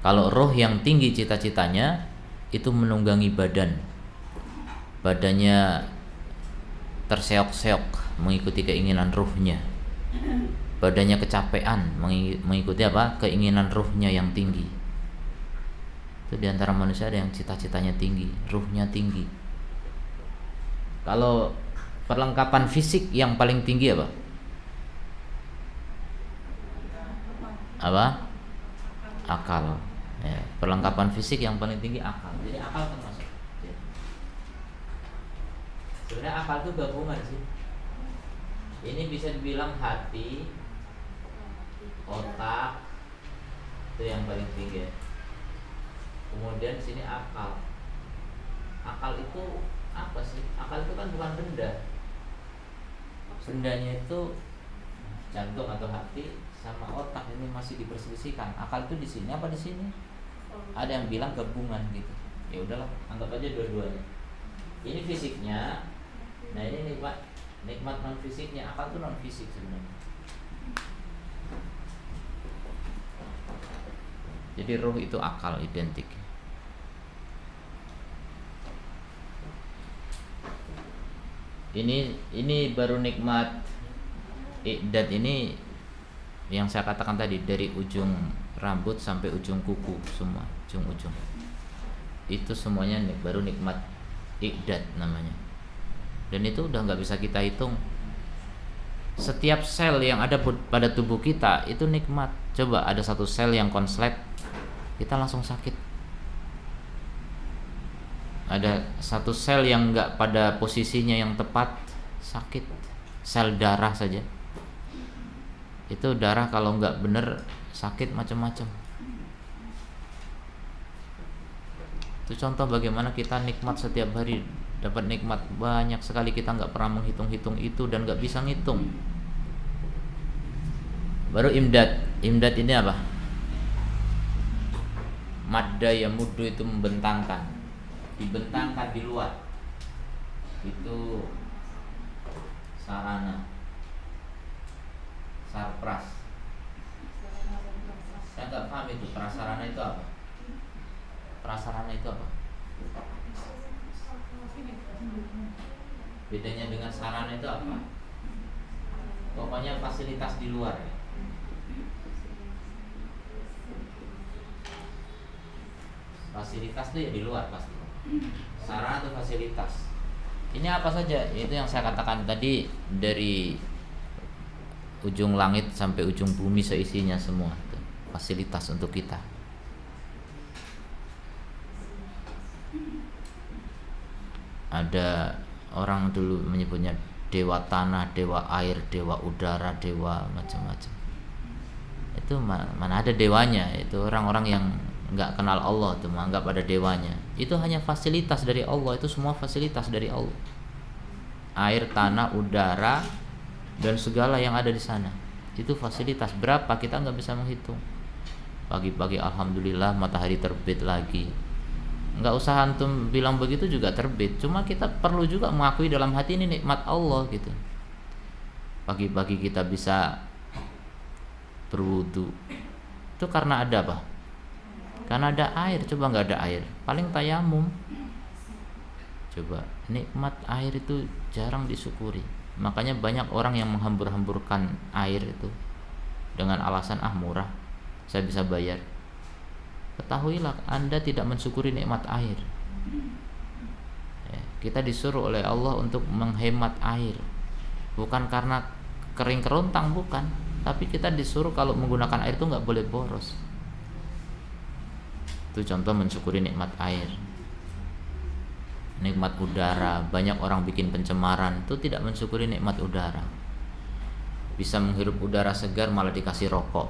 Kalau ruh yang tinggi cita-citanya, itu menunggangi badan. Badannya terseok-seok mengikuti keinginan ruhnya. Badannya kecapean mengikuti apa? Keinginan ruhnya yang tinggi. Itu diantara manusia ada yang cita-citanya tinggi, ruhnya tinggi. Kalau perlengkapan fisik yang paling tinggi apa? Apa? Akal. Ya, perlengkapan fisik yang paling tinggi akal. Jadi akal termasuk. Ya. Sebenarnya akal itu gabungan sih. Ini bisa dibilang hati, otak, itu yang paling tinggi. Kemudian sini akal. Akal itu apa sih? Akal itu kan bukan benda. Bendanya itu jantung atau hati sama otak, ini masih diperselisihkan. Akal itu di sini apa di sini? Ada yang bilang gabungan gitu. Ya udahlah, anggap aja dua-duanya. Ini fisiknya. Nah, ini nikmat non fisiknya. Akal itu non fisik sebenarnya. Jadi ruh itu akal, identik. Ini baru nikmat iqdad ini yang saya katakan tadi, dari ujung rambut sampai ujung kuku semua, ujung-ujung. Itu semuanya baru nikmat iqdad namanya. Dan itu udah nggak bisa kita hitung. Setiap sel yang ada pada tubuh kita itu nikmat. Coba ada satu sel yang konslet, kita langsung sakit. Ada satu sel yang nggak pada posisinya yang tepat, sakit. Sel darah saja, itu darah kalau nggak bener sakit macam-macam. Itu contoh bagaimana kita nikmat setiap hari, dapat nikmat banyak sekali, kita nggak pernah menghitung-hitung itu dan nggak bisa ngitung. Baru imdad. Imdad ini apa? Madda yang muddu itu membentangkan, dibentangkan di luar. Itu sarana, sarpras. Saya nggak paham itu prasarana itu apa? Prasarana itu apa? Bedanya dengan sarana itu apa? Pokoknya fasilitas di luar. Fasilitas itu ya di luar pasti. Sarana itu fasilitas. Ini apa saja? Itu yang saya katakan tadi, dari ujung langit sampai ujung bumi seisinya semua itu fasilitas untuk kita. Ada orang dulu menyebutnya dewa tanah, dewa air, dewa udara, dewa macam-macam. Itu mana ada dewanya? Itu orang-orang yang nggak kenal Allah tuh menganggap ada dewanya. Itu hanya fasilitas dari Allah. Itu semua fasilitas dari Allah. Air, tanah, udara, dan segala yang ada di sana. Itu fasilitas. Berapa kita nggak bisa menghitung. Pagi-pagi alhamdulillah matahari terbit lagi. Nggak usah antum bilang begitu juga terbit. Cuma kita perlu juga mengakui dalam hati ini nikmat Allah gitu. Pagi-pagi kita bisa berwudu. Itu karena ada apa? Karena ada air. Coba nggak ada air, paling tayamum. Coba, nikmat air itu jarang disyukuri. Makanya banyak orang yang menghambur-hamburkan air itu dengan alasan murah, saya bisa bayar. Ketahuilah Anda tidak mensyukuri nikmat air. Ya, kita disuruh oleh Allah untuk menghemat air, bukan karena kering kerontang, bukan. Tapi kita disuruh kalau menggunakan air itu nggak boleh boros. Itu contoh mensyukuri nikmat air. Nikmat udara, banyak orang bikin pencemaran, itu tidak mensyukuri nikmat udara. Bisa menghirup udara segar malah dikasih rokok.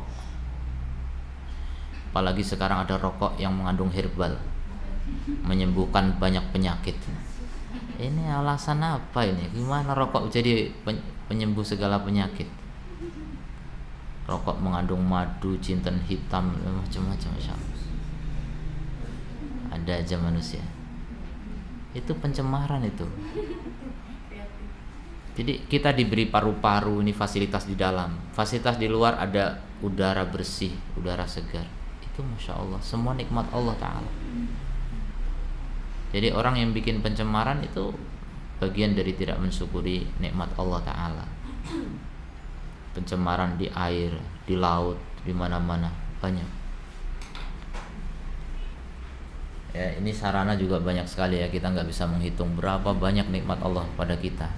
Apalagi sekarang ada rokok yang mengandung herbal, menyembuhkan banyak penyakit. Ini alasan apa ini? Gimana rokok jadi penyembuh segala penyakit? Rokok mengandung madu, jinten hitam, macam-macam. Ada aja manusia. Itu pencemaran itu. Jadi kita diberi paru-paru, ini fasilitas di dalam. Fasilitas di luar ada udara bersih, udara segar. Itu Masya Allah, semua nikmat Allah Ta'ala. Jadi orang yang bikin pencemaran itu bagian dari tidak mensyukuri nikmat Allah Ta'ala. Pencemaran di air, di laut, di mana-mana banyak. Ya, ini sarana juga banyak sekali ya, kita nggak bisa menghitung berapa banyak nikmat Allah pada kita.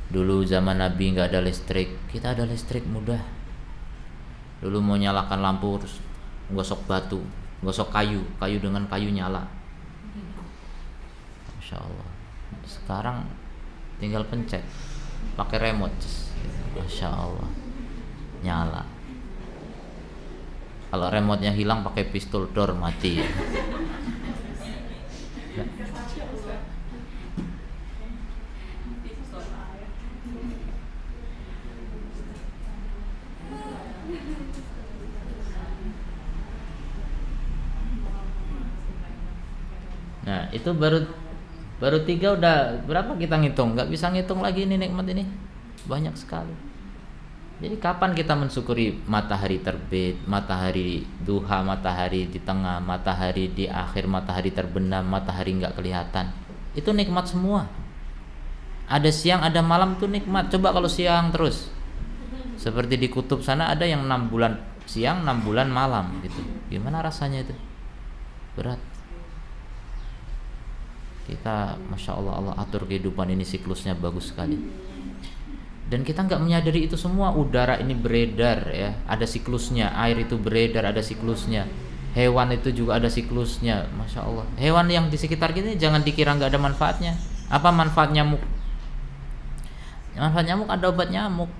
Dulu zaman Nabi nggak ada listrik, kita ada listrik mudah. Dulu mau nyalakan lampu terus gosok batu, gosok kayu dengan kayu nyala. Masya Allah. Sekarang tinggal pencet pakai remote, Masya Allah, nyala. Kalau remote-nya hilang pakai pistol door mati. Nah itu baru 3 udah berapa kita ngitung? Nggak bisa ngitung lagi ini nikmat ini, banyak sekali. Jadi kapan kita mensyukuri matahari terbit, matahari duha, matahari di tengah, matahari di akhir, matahari terbenam, matahari nggak kelihatan? Itu nikmat semua. Ada siang, ada malam, tuh nikmat. Coba kalau siang terus, seperti di kutub sana ada yang 6 bulan siang, 6 bulan malam gitu. Gimana rasanya itu? Berat. Kita Masya Allah, Allah atur kehidupan ini, siklusnya bagus sekali. Dan kita nggak menyadari itu semua. Udara ini beredar ya, ada siklusnya. Air itu beredar, ada siklusnya. Hewan itu juga ada siklusnya. Masya Allah. Hewan yang di sekitar kita jangan dikira nggak ada manfaatnya. Apa manfaat nyamuk? Manfaat nyamuk, ada obat nyamuk.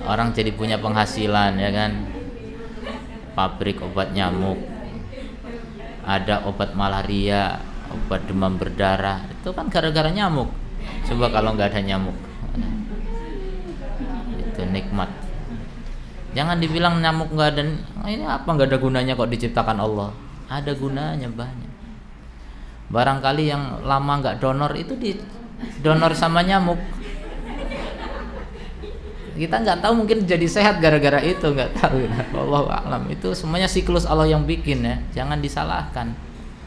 Orang jadi punya penghasilan ya kan. Pabrik obat nyamuk. Ada obat malaria, obat demam berdarah. Itu kan gara-gara nyamuk. Coba kalau nggak ada nyamuk, itu nikmat. Jangan dibilang nyamuk nggak ada, ini apa nggak ada gunanya kok diciptakan Allah? Ada gunanya banyak. Barangkali yang lama nggak donor itu di donor sama nyamuk. Kita nggak tahu, mungkin jadi sehat gara-gara itu, nggak tahu. Wallahu a'lam. Itu semuanya siklus Allah yang bikin ya. Jangan disalahkan.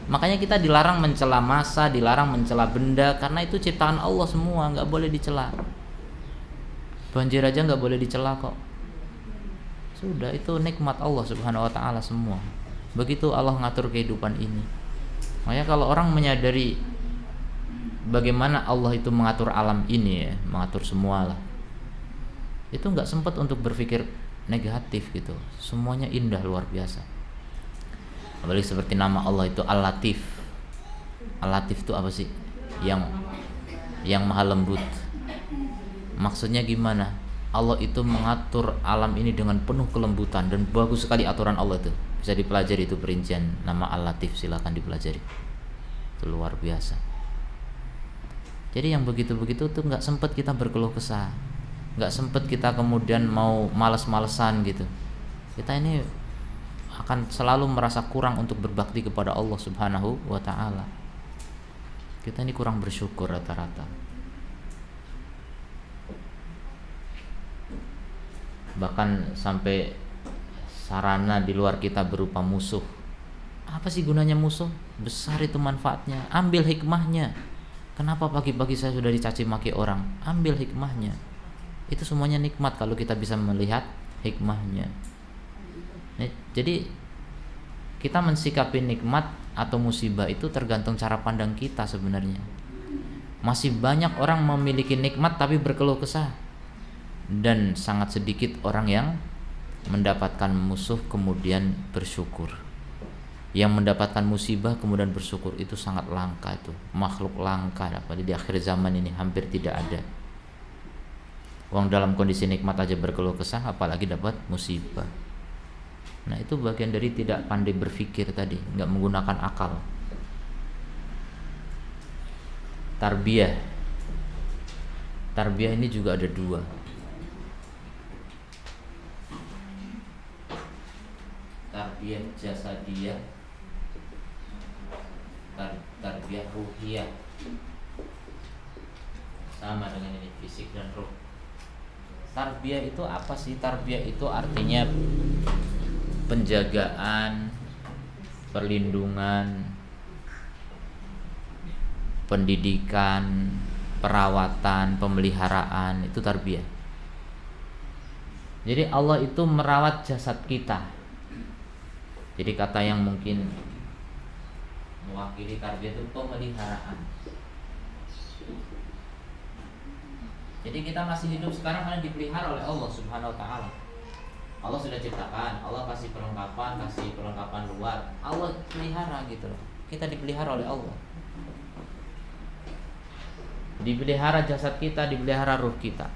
Makanya kita dilarang mencela massa, dilarang mencela benda, karena itu ciptaan Allah semua, nggak boleh dicela. Banjir aja nggak boleh dicela kok. Sudah, itu nikmat Allah Subhanahu Wa Taala semua. Begitu Allah ngatur kehidupan ini. Makanya kalau orang menyadari bagaimana Allah itu mengatur alam ini ya, mengatur semua lah, itu nggak sempat untuk berpikir negatif gitu. Semuanya indah luar biasa. Apalagi seperti nama Allah itu Al-Latif. Al-Latif itu apa sih? Yang maha lembut. Maksudnya gimana? Allah itu mengatur alam ini dengan penuh kelembutan, dan bagus sekali aturan Allah itu. Bisa dipelajari itu perincian nama Al-Latif, silakan dipelajari. Itu luar biasa. Jadi yang begitu-begitu tuh nggak sempat kita berkeluh kesah, nggak sempat kita kemudian mau malas-malesan gitu. Kita ini akan selalu merasa kurang untuk berbakti kepada Allah Subhanahu wa Ta'ala. Kita ini kurang bersyukur rata-rata. Bahkan sampai sarana di luar kita berupa musuh. Apa sih gunanya musuh? Besar itu manfaatnya. Ambil hikmahnya. Kenapa pagi-pagi saya sudah dicaci maki orang? Ambil hikmahnya. Itu semuanya nikmat kalau kita bisa melihat hikmahnya. Jadi kita mensikapi nikmat atau musibah itu tergantung cara pandang kita sebenarnya. Masih banyak orang memiliki nikmat tapi berkeluh kesah, dan sangat sedikit orang yang mendapatkan musuh kemudian bersyukur. Yang mendapatkan musibah kemudian bersyukur itu sangat langka, itu makhluk langka. Apalagi di akhir zaman ini hampir tidak ada. Orang dalam kondisi nikmat aja berkeluh kesah, apalagi dapat musibah. Nah itu bagian dari tidak pandai berpikir tadi, nggak menggunakan akal. Tarbiyah ini juga ada 2. Tarbiyah jasadiyah, tarbiyah ruhiyah. Sama dengan ini, fisik dan ruh. Tarbiyah itu apa sih? Tarbiyah itu artinya penjagaan, perlindungan, pendidikan, perawatan, pemeliharaan, itu tarbiyah. Jadi Allah itu merawat jasad kita. Jadi kata yang mungkin mewakili tarbiyah itu pemeliharaan. Jadi kita masih hidup sekarang karena dipelihara oleh Allah Subhanahu wa Ta'ala. Allah sudah ciptakan, Allah kasih perlengkapan luar, Allah pelihara gitu loh. Kita dipelihara oleh Allah. Dipelihara jasad kita, dipelihara ruh kita.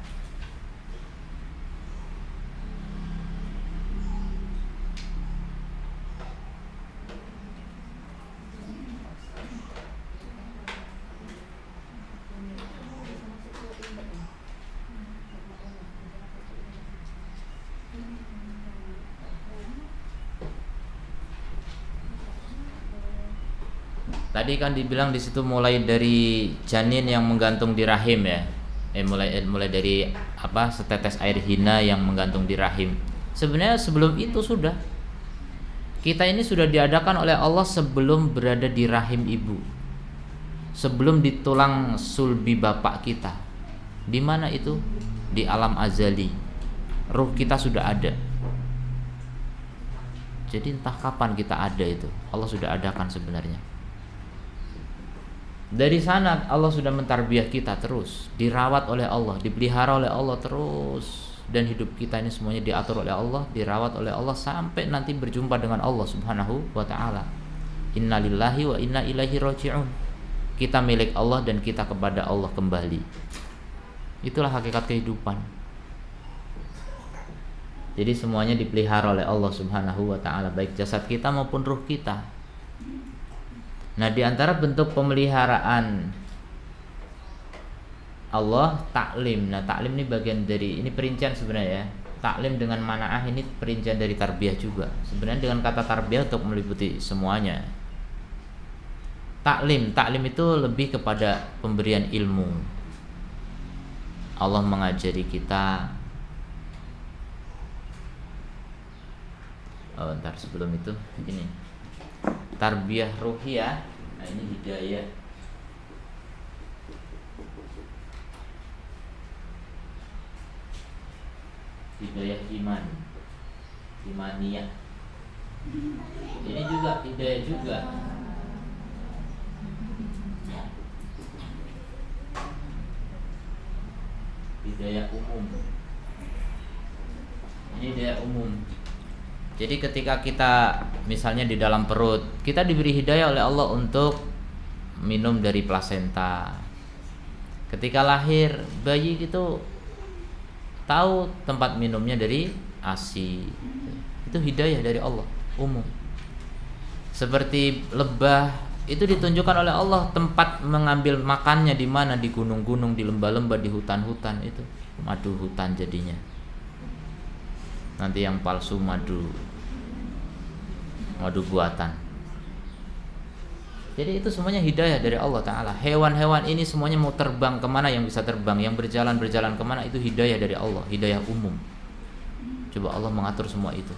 Tadi kan dibilang di situ mulai dari janin yang menggantung di rahim ya. Mulai dari apa? Setetes air hina yang menggantung di rahim. Sebenarnya sebelum itu sudah. Kita ini sudah diadakan oleh Allah sebelum berada di rahim ibu. Sebelum di tulang sulbi bapak kita. Di mana itu? Di alam azali. Ruh kita sudah ada. Jadi entah kapan kita ada itu, Allah sudah adakan sebenarnya. Dari sana Allah sudah mentarbiyah kita terus, dirawat oleh Allah, dipelihara oleh Allah terus, dan hidup kita ini semuanya diatur oleh Allah, dirawat oleh Allah sampai nanti berjumpa dengan Allah Subhanahu wa taala. Innalillahi wa inna ilaihi raji'un. Kita milik Allah dan kita kepada Allah kembali. Itulah hakikat kehidupan. Jadi semuanya dipelihara oleh Allah Subhanahu wa taala, baik jasad kita maupun ruh kita. Nah, di antara bentuk pemeliharaan Allah taklim. Nah, taklim ini bagian dari, ini perincian sebenarnya ya. Taklim dengan mana'ah ini perincian dari tarbiyah juga. Sebenarnya dengan kata tarbiyah untuk meliputi semuanya. Taklim itu lebih kepada pemberian ilmu. Allah mengajari kita. Oh, ntar sebelum itu ini tarbiyah ruhiyah. Nah, ini hidayah. Hidayah iman, imaniyah. Ini juga hidayah juga. Hidayah umum. Ini hidayah umum. Jadi ketika kita misalnya di dalam perut, kita diberi hidayah oleh Allah untuk minum dari plasenta. Ketika lahir, bayi itu tahu tempat minumnya dari ASI. Itu hidayah dari Allah, umum. Seperti lebah, itu ditunjukkan oleh Allah tempat mengambil makannya di mana, di gunung-gunung, di lembah-lembah, di hutan-hutan. Itu madu hutan jadinya. Nanti yang palsu madu buatan. Jadi itu semuanya hidayah dari Allah Ta'ala. Hewan-hewan ini semuanya mau terbang kemana, yang bisa terbang, yang berjalan kemana, itu hidayah dari Allah, hidayah umum. Coba Allah mengatur semua itu.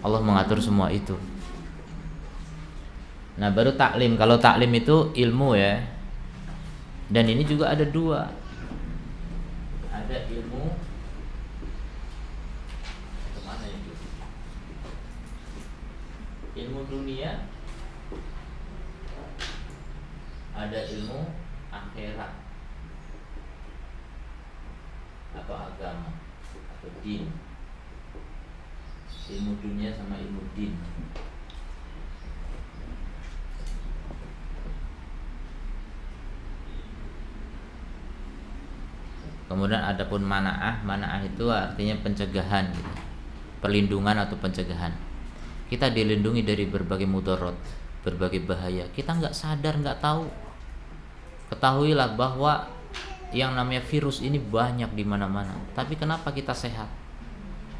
Allah mengatur semua itu. Nah, baru taklim. Kalau taklim itu ilmu ya. Dan ini juga ada dua. Ada ilmu ilmu dunia, ada ilmu akhirat atau agama atau din. Ilmu dunia sama ilmu din. Kemudian adapun mana'ah itu artinya pencegahan gitu. Perlindungan atau pencegahan. Kita dilindungi dari berbagai mudarat, berbagai bahaya. Kita nggak sadar, nggak tahu. Ketahuilah bahwa yang namanya virus ini banyak di mana-mana. Tapi kenapa kita sehat?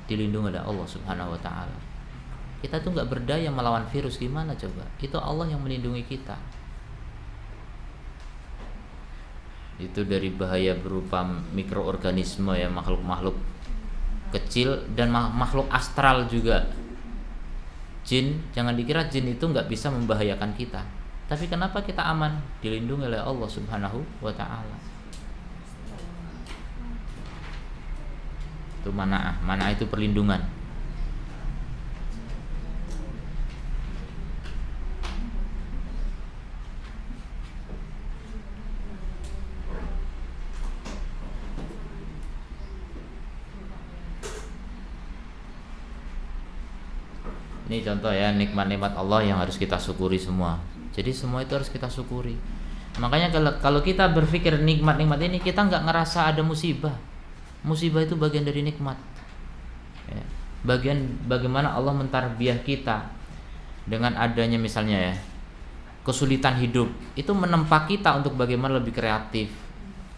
Dilindungi oleh Allah Subhanahu wa taala. Kita tuh nggak berdaya melawan virus, gimana coba? Itu Allah yang melindungi kita. Itu dari bahaya berupa mikroorganisme ya, makhluk-makhluk kecil dan makhluk astral juga. Jin, jangan dikira jin itu nggak bisa membahayakan kita. Tapi kenapa kita aman? Dilindungi oleh Allah Subhanahu wa ta'ala. Itu mana'ah itu perlindungan. Ini contoh ya, nikmat-nikmat Allah yang harus kita syukuri semua. Jadi semua itu harus kita syukuri. Makanya kalau kita berpikir nikmat-nikmat ini, kita nggak ngerasa ada musibah. Musibah itu bagian dari nikmat. Ya. Bagaimana Allah mentarbiah kita dengan adanya misalnya ya kesulitan hidup, itu menempa kita untuk bagaimana lebih kreatif,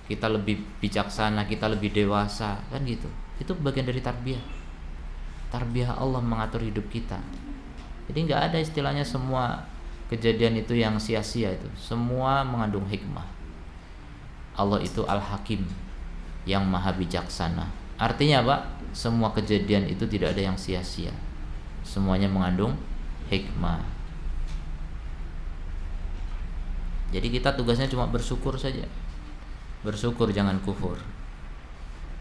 kita lebih bijaksana, kita lebih dewasa, kan gitu. Itu bagian dari tarbiyah Allah mengatur hidup kita. Jadi nggak ada istilahnya semua kejadian itu yang sia-sia, itu semua mengandung hikmah. Allah itu Al-Hakim, yang maha bijaksana. Artinya apa? Semua kejadian itu tidak ada yang sia-sia, semuanya mengandung hikmah. Jadi kita tugasnya cuma bersyukur saja. Bersyukur, jangan kufur.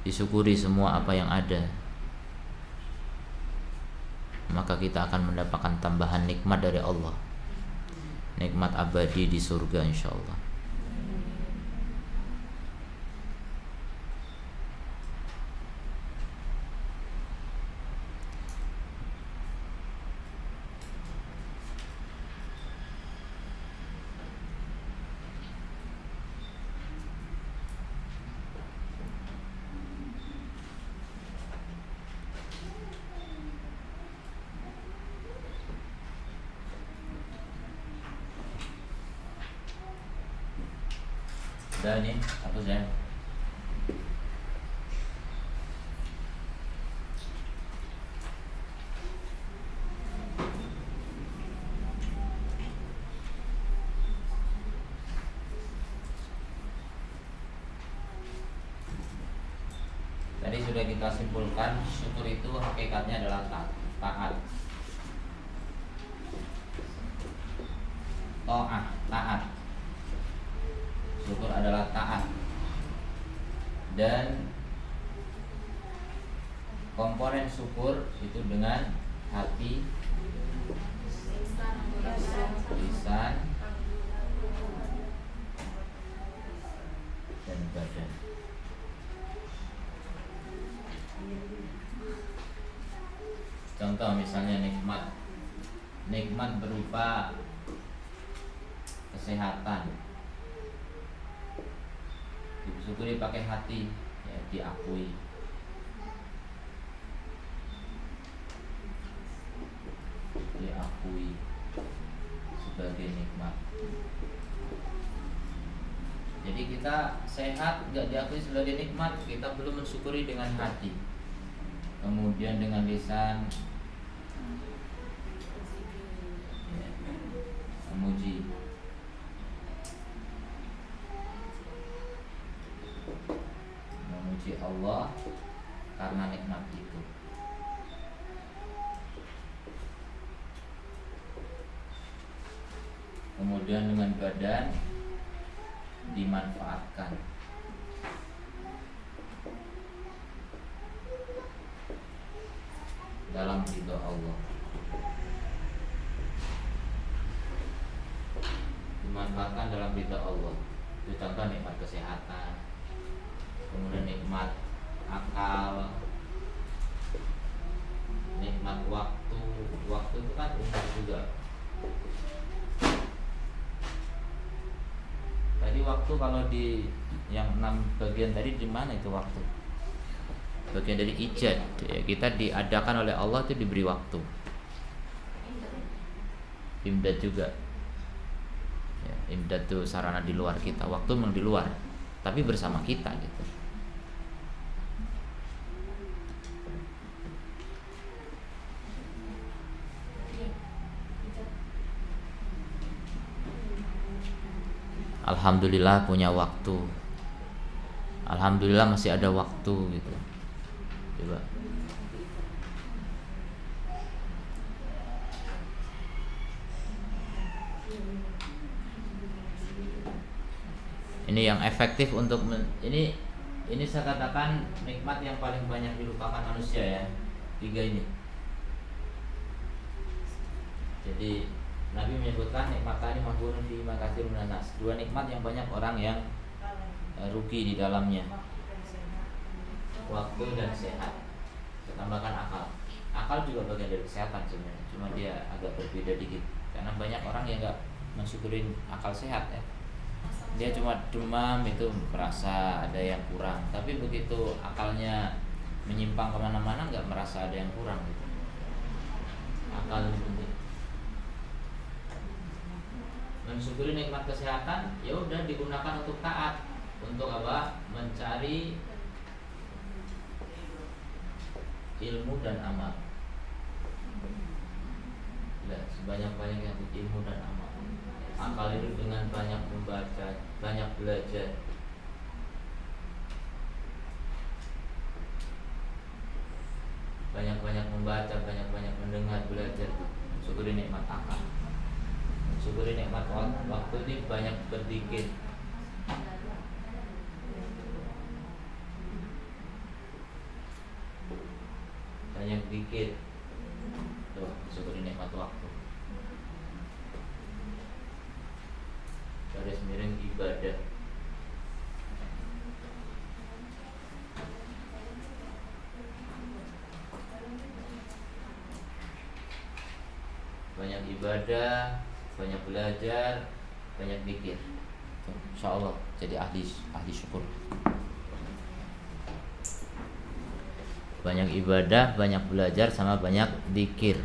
Disyukuri semua apa yang ada, maka kita akan mendapatkan tambahan nikmat dari Allah, nikmat abadi di surga insyaallah. Dan ini apa saya? Tadi sudah kita simpulkan, syukur itu hakikatnya adalah taat. Taat. Syukur adalah taat. Dan komponen syukur itu dengan hati, lisan, dan badan. Contoh misalnya nikmat berupa kesehatan, disyukuri pakai hati, ya, diakui. Sebagai nikmat. Jadi kita sehat nggak diakui sebagai nikmat, kita belum mensyukuri dengan hati, kemudian dengan lisan, ya, memuji. Memuji Allah karena nikmat itu. Kemudian dengan badan dimanfaatkan dalam ridha Allah. Dimanfaatkan dalam ridha Allah. Itu contoh nikmat kesehatan. Kemudian nikmat akal, nikmat waktu. Waktu itu kan umur juga. Tadi waktu kalau di yang 6 bagian tadi di mana itu waktu? Bagian dari ijad, ya, kita diadakan oleh Allah itu diberi waktu. Imdad juga. Ya, imdad itu sarana di luar kita, waktu memang di luar, tapi bersama kita gitu. Alhamdulillah punya waktu. Alhamdulillah masih ada waktu gitu. Coba. Ini yang efektif untuk ini saya katakan nikmat yang paling banyak dilupakan manusia ya. 3 ini. Jadi Nabi menyebutkan nikmatani mahburun fi makatsirun nas. 2 nikmat yang banyak orang yang rugi di dalamnya. Waktu dan sehat. Saya tambahkan akal. Akal juga bagian dari kesehatan sebenarnya, cuma dia agak berbeda dikit. Karena banyak orang yang nggak mensyukurin akal sehat ya. Dia cuma demam itu merasa ada yang kurang, tapi begitu akalnya menyimpang kemana-mana nggak merasa ada yang kurang gitu. Akal itu penting. Mensyukuri nikmat kesehatan ya udah digunakan untuk taat. Untuk apa? Mencari ilmu dan amal. Ya, sebanyak-banyaknya ilmu dan amal. Akal itu dengan banyak membaca, banyak belajar. Banyak-banyak membaca, banyak-banyak mendengar, belajar. Syukuri nikmat akal. Syukuri nikmat waktu ini banyak berzikir. Banyak zikir. Tuh, syukuri nikmat waktu. Garis miring ibadah. Banyak ibadah, banyak belajar, banyak zikir. Insyaallah jadi ahli syukur. Banyak ibadah, banyak belajar, sama banyak zikir.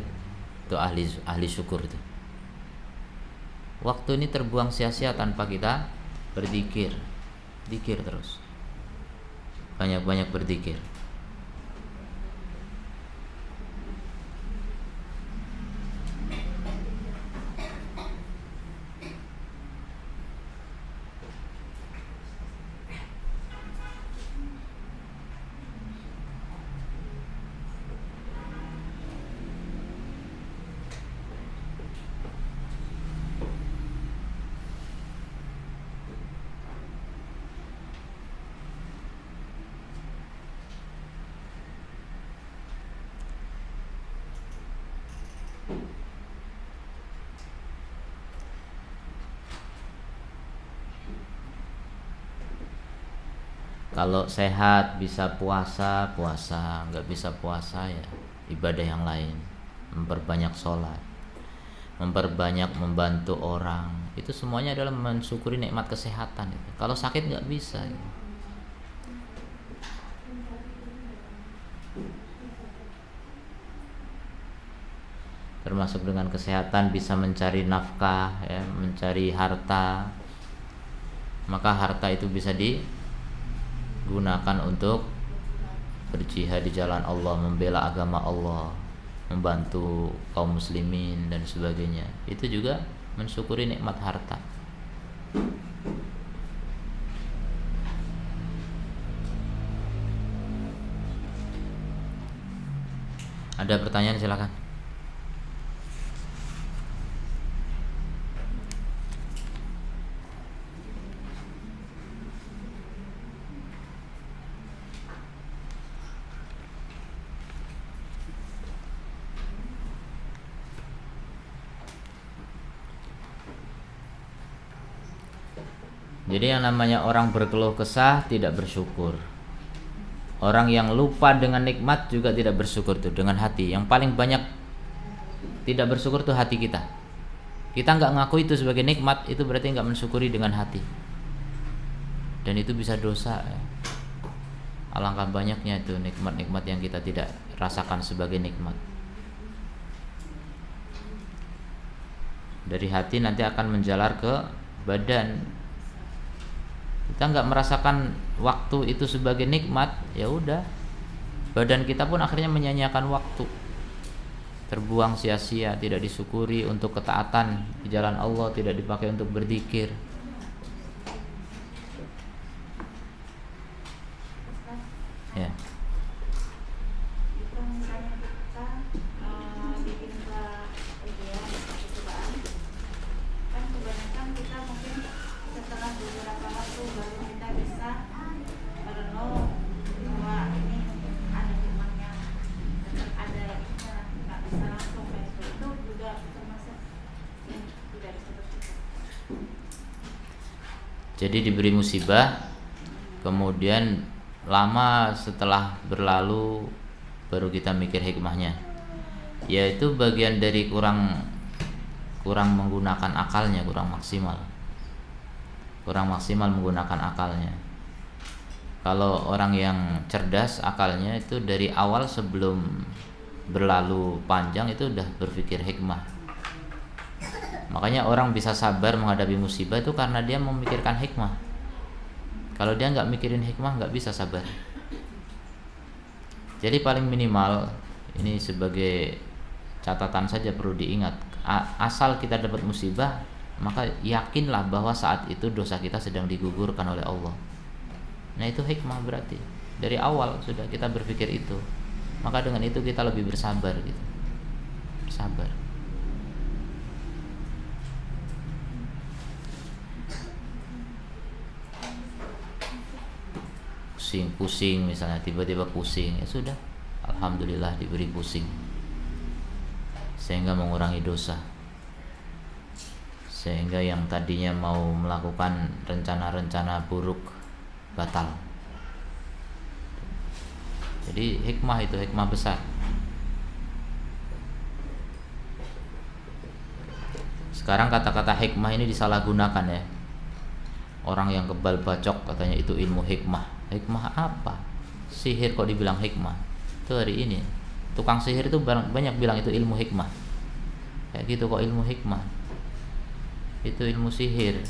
Itu ahli syukur itu. Waktu ini terbuang sia-sia tanpa kita berzikir. Zikir terus. Banyak-banyak berzikir. Kalau sehat bisa puasa, nggak bisa puasa ya ibadah yang lain. Memperbanyak sholat, memperbanyak membantu orang, itu semuanya adalah mensyukuri nikmat kesehatan itu. Kalau sakit nggak bisa gitu. Termasuk dengan kesehatan bisa mencari nafkah ya, mencari harta. Maka harta itu bisa digunakan untuk berjihad di jalan Allah, membela agama Allah, membantu kaum muslimin dan sebagainya. Itu juga mensyukuri nikmat harta. Ada pertanyaan silakan. Jadi yang namanya orang berkeluh kesah tidak bersyukur. Orang yang lupa dengan nikmat juga tidak bersyukur tuh dengan hati. Yang paling banyak tidak bersyukur tuh hati kita. Kita nggak ngaku itu sebagai nikmat, itu berarti nggak mensyukuri dengan hati. Dan itu bisa dosa. Alangkah banyaknya itu nikmat-nikmat yang kita tidak rasakan sebagai nikmat. Dari hati nanti akan menjalar ke badan. Kita nggak merasakan waktu itu sebagai nikmat, ya udah, badan kita pun akhirnya menyanyiakan waktu, terbuang sia-sia, tidak disyukuri untuk ketaatan di jalan Allah, tidak dipakai untuk berzikir. Ya. Jadi diberi musibah, kemudian lama setelah berlalu baru kita mikir hikmahnya. Yaitu bagian dari kurang menggunakan akalnya, kurang maksimal menggunakan akalnya. Kalau orang yang cerdas akalnya itu dari awal sebelum berlalu panjang itu udah berpikir hikmah. Makanya orang bisa sabar menghadapi musibah itu karena dia memikirkan hikmah. Kalau dia nggak mikirin hikmah nggak bisa sabar. Jadi paling minimal ini sebagai catatan saja perlu diingat, asal kita dapat musibah maka yakinlah bahwa saat itu dosa kita sedang digugurkan oleh Allah. Nah itu hikmah, berarti dari awal sudah kita berpikir itu, maka dengan itu kita lebih bersabar gitu. Sabar. Pusing misalnya, tiba-tiba pusing, ya sudah, alhamdulillah diberi pusing, sehingga mengurangi dosa, sehingga yang tadinya mau melakukan rencana-rencana buruk batal. Jadi hikmah itu hikmah besar. Sekarang kata-kata hikmah ini disalahgunakan ya. Orang yang kebal bacok katanya itu ilmu hikmah. Hikmah apa? Sihir kok dibilang hikmah? Itu hari ini tukang sihir itu banyak bilang itu ilmu hikmah. Kayak gitu kok ilmu hikmah? Itu ilmu sihir.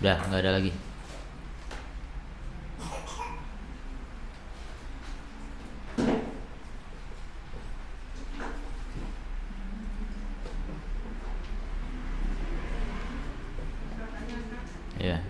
Udah nggak ada lagi. Ya.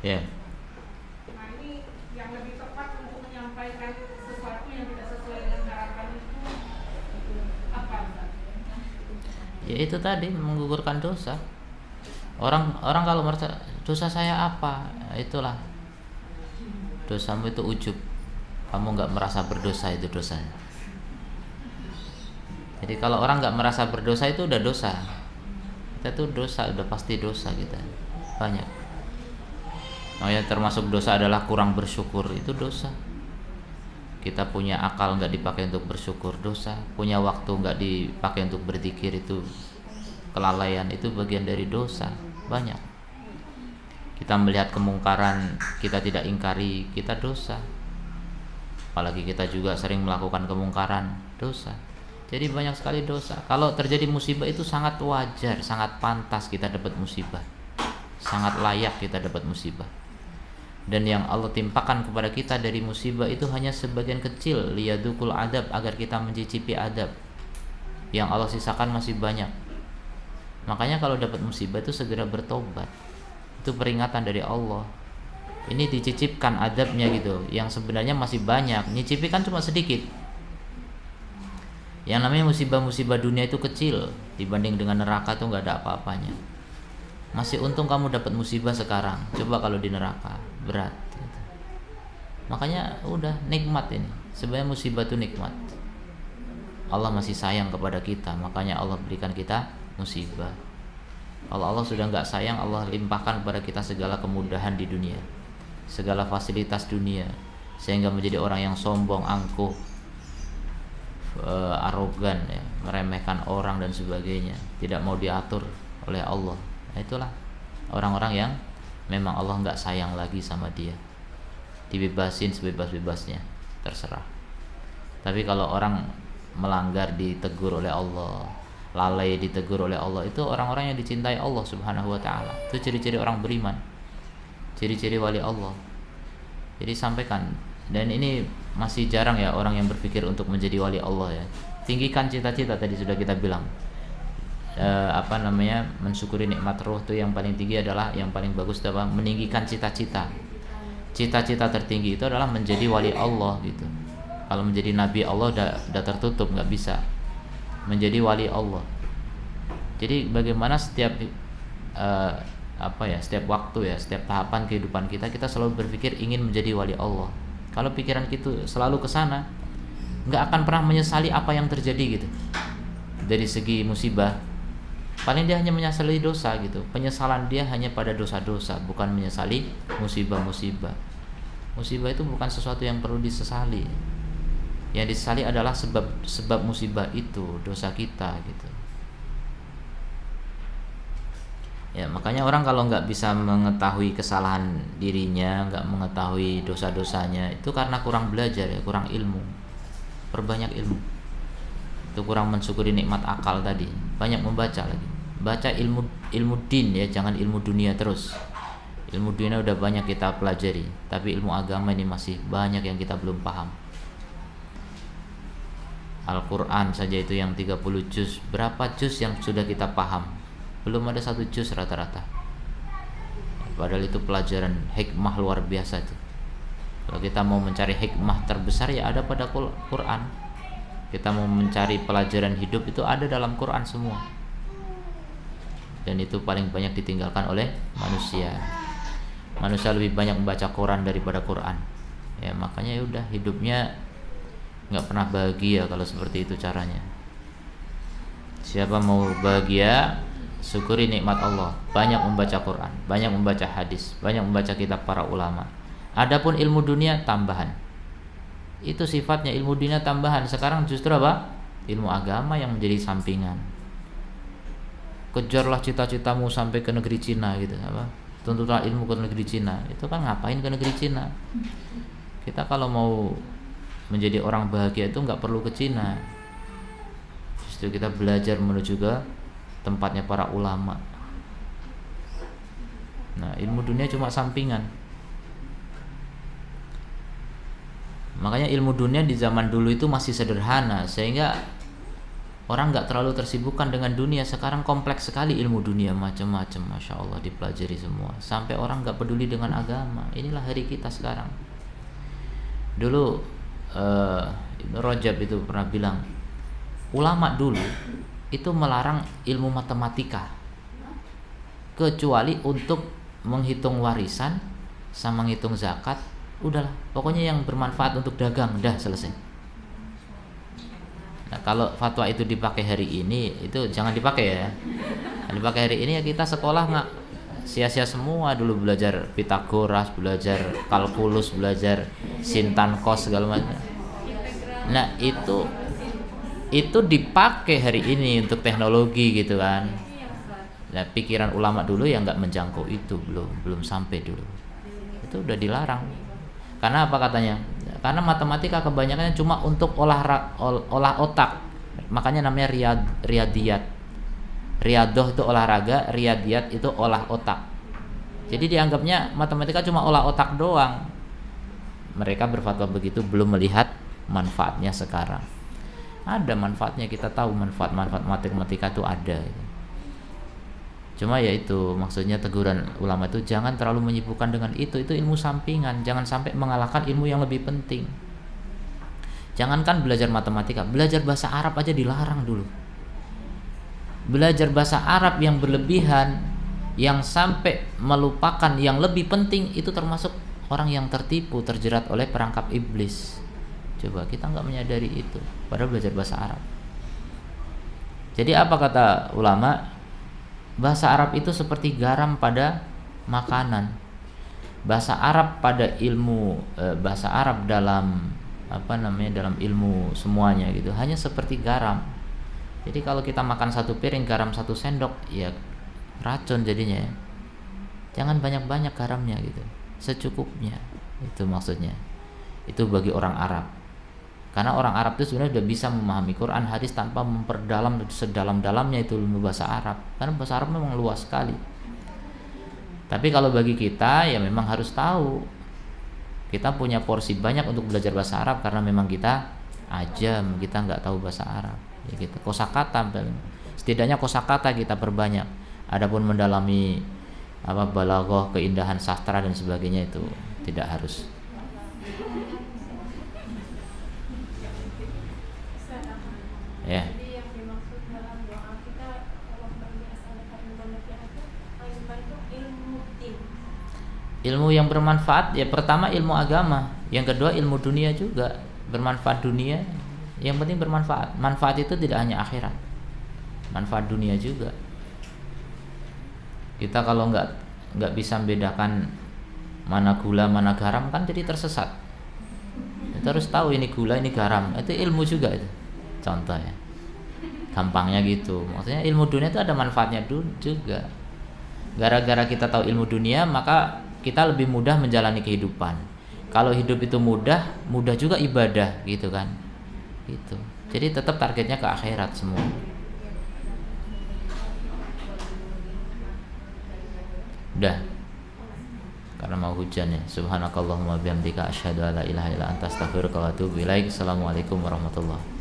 Ya. Nah ini yang lebih tepat untuk menyampaikan sesuatu yang tidak sesuai dengan harapan itu apa? Ya itu tadi menggugurkan dosa. Orang kalau merasa dosa saya apa, itulah dosamu itu ujub. Kamu nggak merasa berdosa, itu dosanya. Jadi kalau orang nggak merasa berdosa itu udah dosa. Kita tuh dosa, udah pasti dosa kita. Banyak. Yang termasuk dosa adalah kurang bersyukur, itu dosa. Kita punya akal nggak dipakai untuk bersyukur, dosa. Punya waktu nggak dipakai untuk berzikir, itu kelalaian, itu bagian dari dosa. Banyak. Kita melihat kemungkaran, kita tidak ingkari, kita dosa. Apalagi kita juga sering melakukan kemungkaran, dosa. Jadi banyak sekali dosa. Kalau terjadi musibah itu sangat wajar, sangat pantas kita dapat musibah, sangat layak kita dapat musibah. Dan yang Allah timpakan kepada kita dari musibah itu hanya sebagian kecil, liyadukul adab, agar kita mencicipi adab. Yang Allah sisakan masih banyak. Makanya kalau dapat musibah itu segera bertobat. Itu peringatan dari Allah. Ini dicicipkan adabnya gitu, yang sebenarnya masih banyak. Nyicipi kan cuma sedikit. Yang namanya musibah-musibah dunia itu kecil dibanding dengan neraka tuh nggak ada apa-apanya. Masih untung kamu dapat musibah sekarang. Coba kalau di neraka, berat gitu. Makanya udah nikmat ini. Sebenarnya musibah itu nikmat. Allah masih sayang kepada kita, makanya Allah berikan kita musibah. Kalau Allah sudah nggak sayang, Allah limpahkan kepada kita segala kemudahan di dunia, segala fasilitas dunia, sehingga menjadi orang yang sombong, angkuh, arogan, ya, meremehkan orang dan sebagainya, tidak mau diatur oleh Allah. Nah, itulah orang-orang yang memang Allah nggak sayang lagi sama dia, dibebasin sebebas-bebasnya, terserah. Tapi kalau orang melanggar ditegur oleh Allah, lalai ditegur oleh Allah, itu orang-orang yang dicintai Allah Subhanahu wa ta'ala. Itu ciri-ciri orang beriman, ciri-ciri wali Allah. Jadi sampaikan. Dan ini masih jarang ya orang yang berpikir untuk menjadi wali Allah ya. Tinggikan cita-cita, tadi sudah kita bilang. Mensyukuri nikmat roh itu yang paling tinggi adalah, yang paling bagus adalah meninggikan cita-cita. Cita-cita tertinggi itu adalah menjadi wali Allah gitu. Kalau menjadi nabi Allah udah tertutup, nggak bisa menjadi wali Allah. Jadi bagaimana setiap setiap waktu ya, setiap tahapan kehidupan kita selalu berpikir ingin menjadi wali Allah. Kalau pikiran kita selalu ke sana, nggak akan pernah menyesali apa yang terjadi gitu. Dari segi musibah, paling dia hanya menyesali dosa gitu. Penyesalan dia hanya pada dosa-dosa, bukan menyesali musibah-musibah. Musibah itu bukan sesuatu yang perlu disesali. Yang disesali adalah sebab musibah itu, dosa kita gitu. Ya, makanya orang kalau nggak bisa mengetahui kesalahan dirinya, nggak mengetahui dosa-dosanya, itu karena kurang belajar ya, kurang ilmu. Perbanyak ilmu. Itu kurang mensyukuri nikmat akal tadi. Banyak membaca lagi. Baca ilmu din ya, jangan ilmu dunia terus. Ilmu dunia udah banyak kita pelajari, tapi ilmu agama ini masih banyak yang kita belum paham. Al-Quran saja itu yang 30 juz. Berapa juz yang sudah kita paham? Belum ada 1 juz rata-rata. Padahal itu pelajaran hikmah luar biasa itu. Kalau kita mau mencari hikmah terbesar ya ada pada Quran. Kita mau mencari pelajaran hidup itu ada dalam Quran semua. Dan itu paling banyak ditinggalkan oleh manusia. Manusia lebih banyak membaca Quran daripada Quran. Ya makanya ya udah hidupnya nggak pernah bahagia kalau seperti itu caranya. Siapa mau bahagia, syukuri nikmat Allah, banyak membaca Quran, banyak membaca hadis, banyak membaca kitab para ulama. Adapun ilmu dunia tambahan. Itu sifatnya ilmu dunia tambahan. Sekarang justru apa? Ilmu agama yang menjadi sampingan. Kejarlah cita-citamu sampai ke negeri Cina gitu, apa? Tuntutlah ilmu ke negeri Cina. Itu kan ngapain ke negeri Cina? Kita kalau mau menjadi orang bahagia itu nggak perlu ke Cina. Justru kita belajar menuju ke tempatnya para ulama. Nah, ilmu dunia cuma sampingan. Makanya ilmu dunia di zaman dulu itu masih sederhana, sehingga orang nggak terlalu tersibukkan dengan dunia. Sekarang kompleks sekali ilmu dunia, macam-macam, masya Allah, dipelajari semua. Sampai orang nggak peduli dengan agama. Inilah hari kita sekarang. Dulu Ibnu Rajab itu pernah bilang, ulama dulu itu melarang ilmu matematika kecuali untuk menghitung warisan sama menghitung zakat. Udahlah, pokoknya yang bermanfaat untuk dagang, dah selesai. Nah, kalau fatwa itu dipakai hari ini, itu jangan dipakai ya. Dipakai hari ini ya kita sekolah nggak sia-sia semua. Dulu belajar Pitagoras, belajar kalkulus, belajar sin tan cos segala macam. Nah itu dipakai hari ini untuk teknologi gitu kan. Nah pikiran ulama dulu yang nggak menjangkau itu, belum sampai dulu. Itu udah dilarang. Karena apa katanya? Karena matematika kebanyakannya cuma untuk olah otak. Makanya namanya riyadiyat. Riyadoh itu olahraga, riyadiyat itu olah otak. Jadi dianggapnya matematika cuma olah otak doang. Mereka berfatwa begitu, belum melihat manfaatnya sekarang. Ada manfaatnya, kita tahu manfaat matematika itu ada. Cuma ya itu maksudnya teguran ulama itu jangan terlalu menyibukkan dengan itu ilmu sampingan. Jangan sampai mengalahkan ilmu yang lebih penting. Jangankan belajar matematika, belajar bahasa Arab aja dilarang dulu. Belajar bahasa Arab yang berlebihan yang sampai melupakan yang lebih penting itu termasuk orang yang tertipu, terjerat oleh perangkap iblis. Coba kita nggak menyadari itu, padahal belajar bahasa Arab. Jadi apa kata ulama? Bahasa Arab itu seperti garam pada makanan. Bahasa Arab pada ilmu bahasa Arab dalam dalam ilmu semuanya gitu, hanya seperti garam. Jadi kalau kita makan satu piring garam 1 sendok, ya racun jadinya ya. Jangan banyak-banyak garamnya gitu, secukupnya. Itu maksudnya. Itu bagi orang Arab. Karena orang Arab itu sebenarnya sudah bisa memahami Quran, hadis tanpa memperdalam sedalam-dalamnya itu ilmu bahasa Arab. Karena bahasa Arab memang luas sekali. Tapi kalau bagi kita ya memang harus tahu. Kita punya porsi banyak untuk belajar bahasa Arab karena memang kita ajam, kita nggak tahu bahasa Arab. Ya gitu. Kosakata, setidaknya kosakata kita perbanyak. Adapun mendalami balaghah, keindahan sastra dan sebagainya itu tidak harus. Ya. Jadi yang dimaksud dalam doa kita Allah bagi asalkan itu ilmu din. Ilmu yang bermanfaat ya, pertama ilmu agama, yang kedua ilmu dunia juga bermanfaat dunia. Yang penting bermanfaat. Manfaat itu tidak hanya akhirat, manfaat dunia juga. Kita kalau nggak bisa membedakan mana gula mana garam kan jadi tersesat. Kita harus tahu ini gula ini garam, itu ilmu juga itu. Contoh ya, gampangnya gitu. Maksudnya ilmu dunia itu ada manfaatnya juga. Gara-gara kita tahu ilmu dunia, maka kita lebih mudah menjalani kehidupan. Kalau hidup itu mudah juga ibadah gitu kan. Gitu. Jadi tetap targetnya ke akhirat semua. Udah. Karena mau hujan ya. Subhanakallahumma bihamdika asyhadu an la ilaha illa anta astaghfiruka wa atubu ilaik. Assalamualaikum warahmatullahi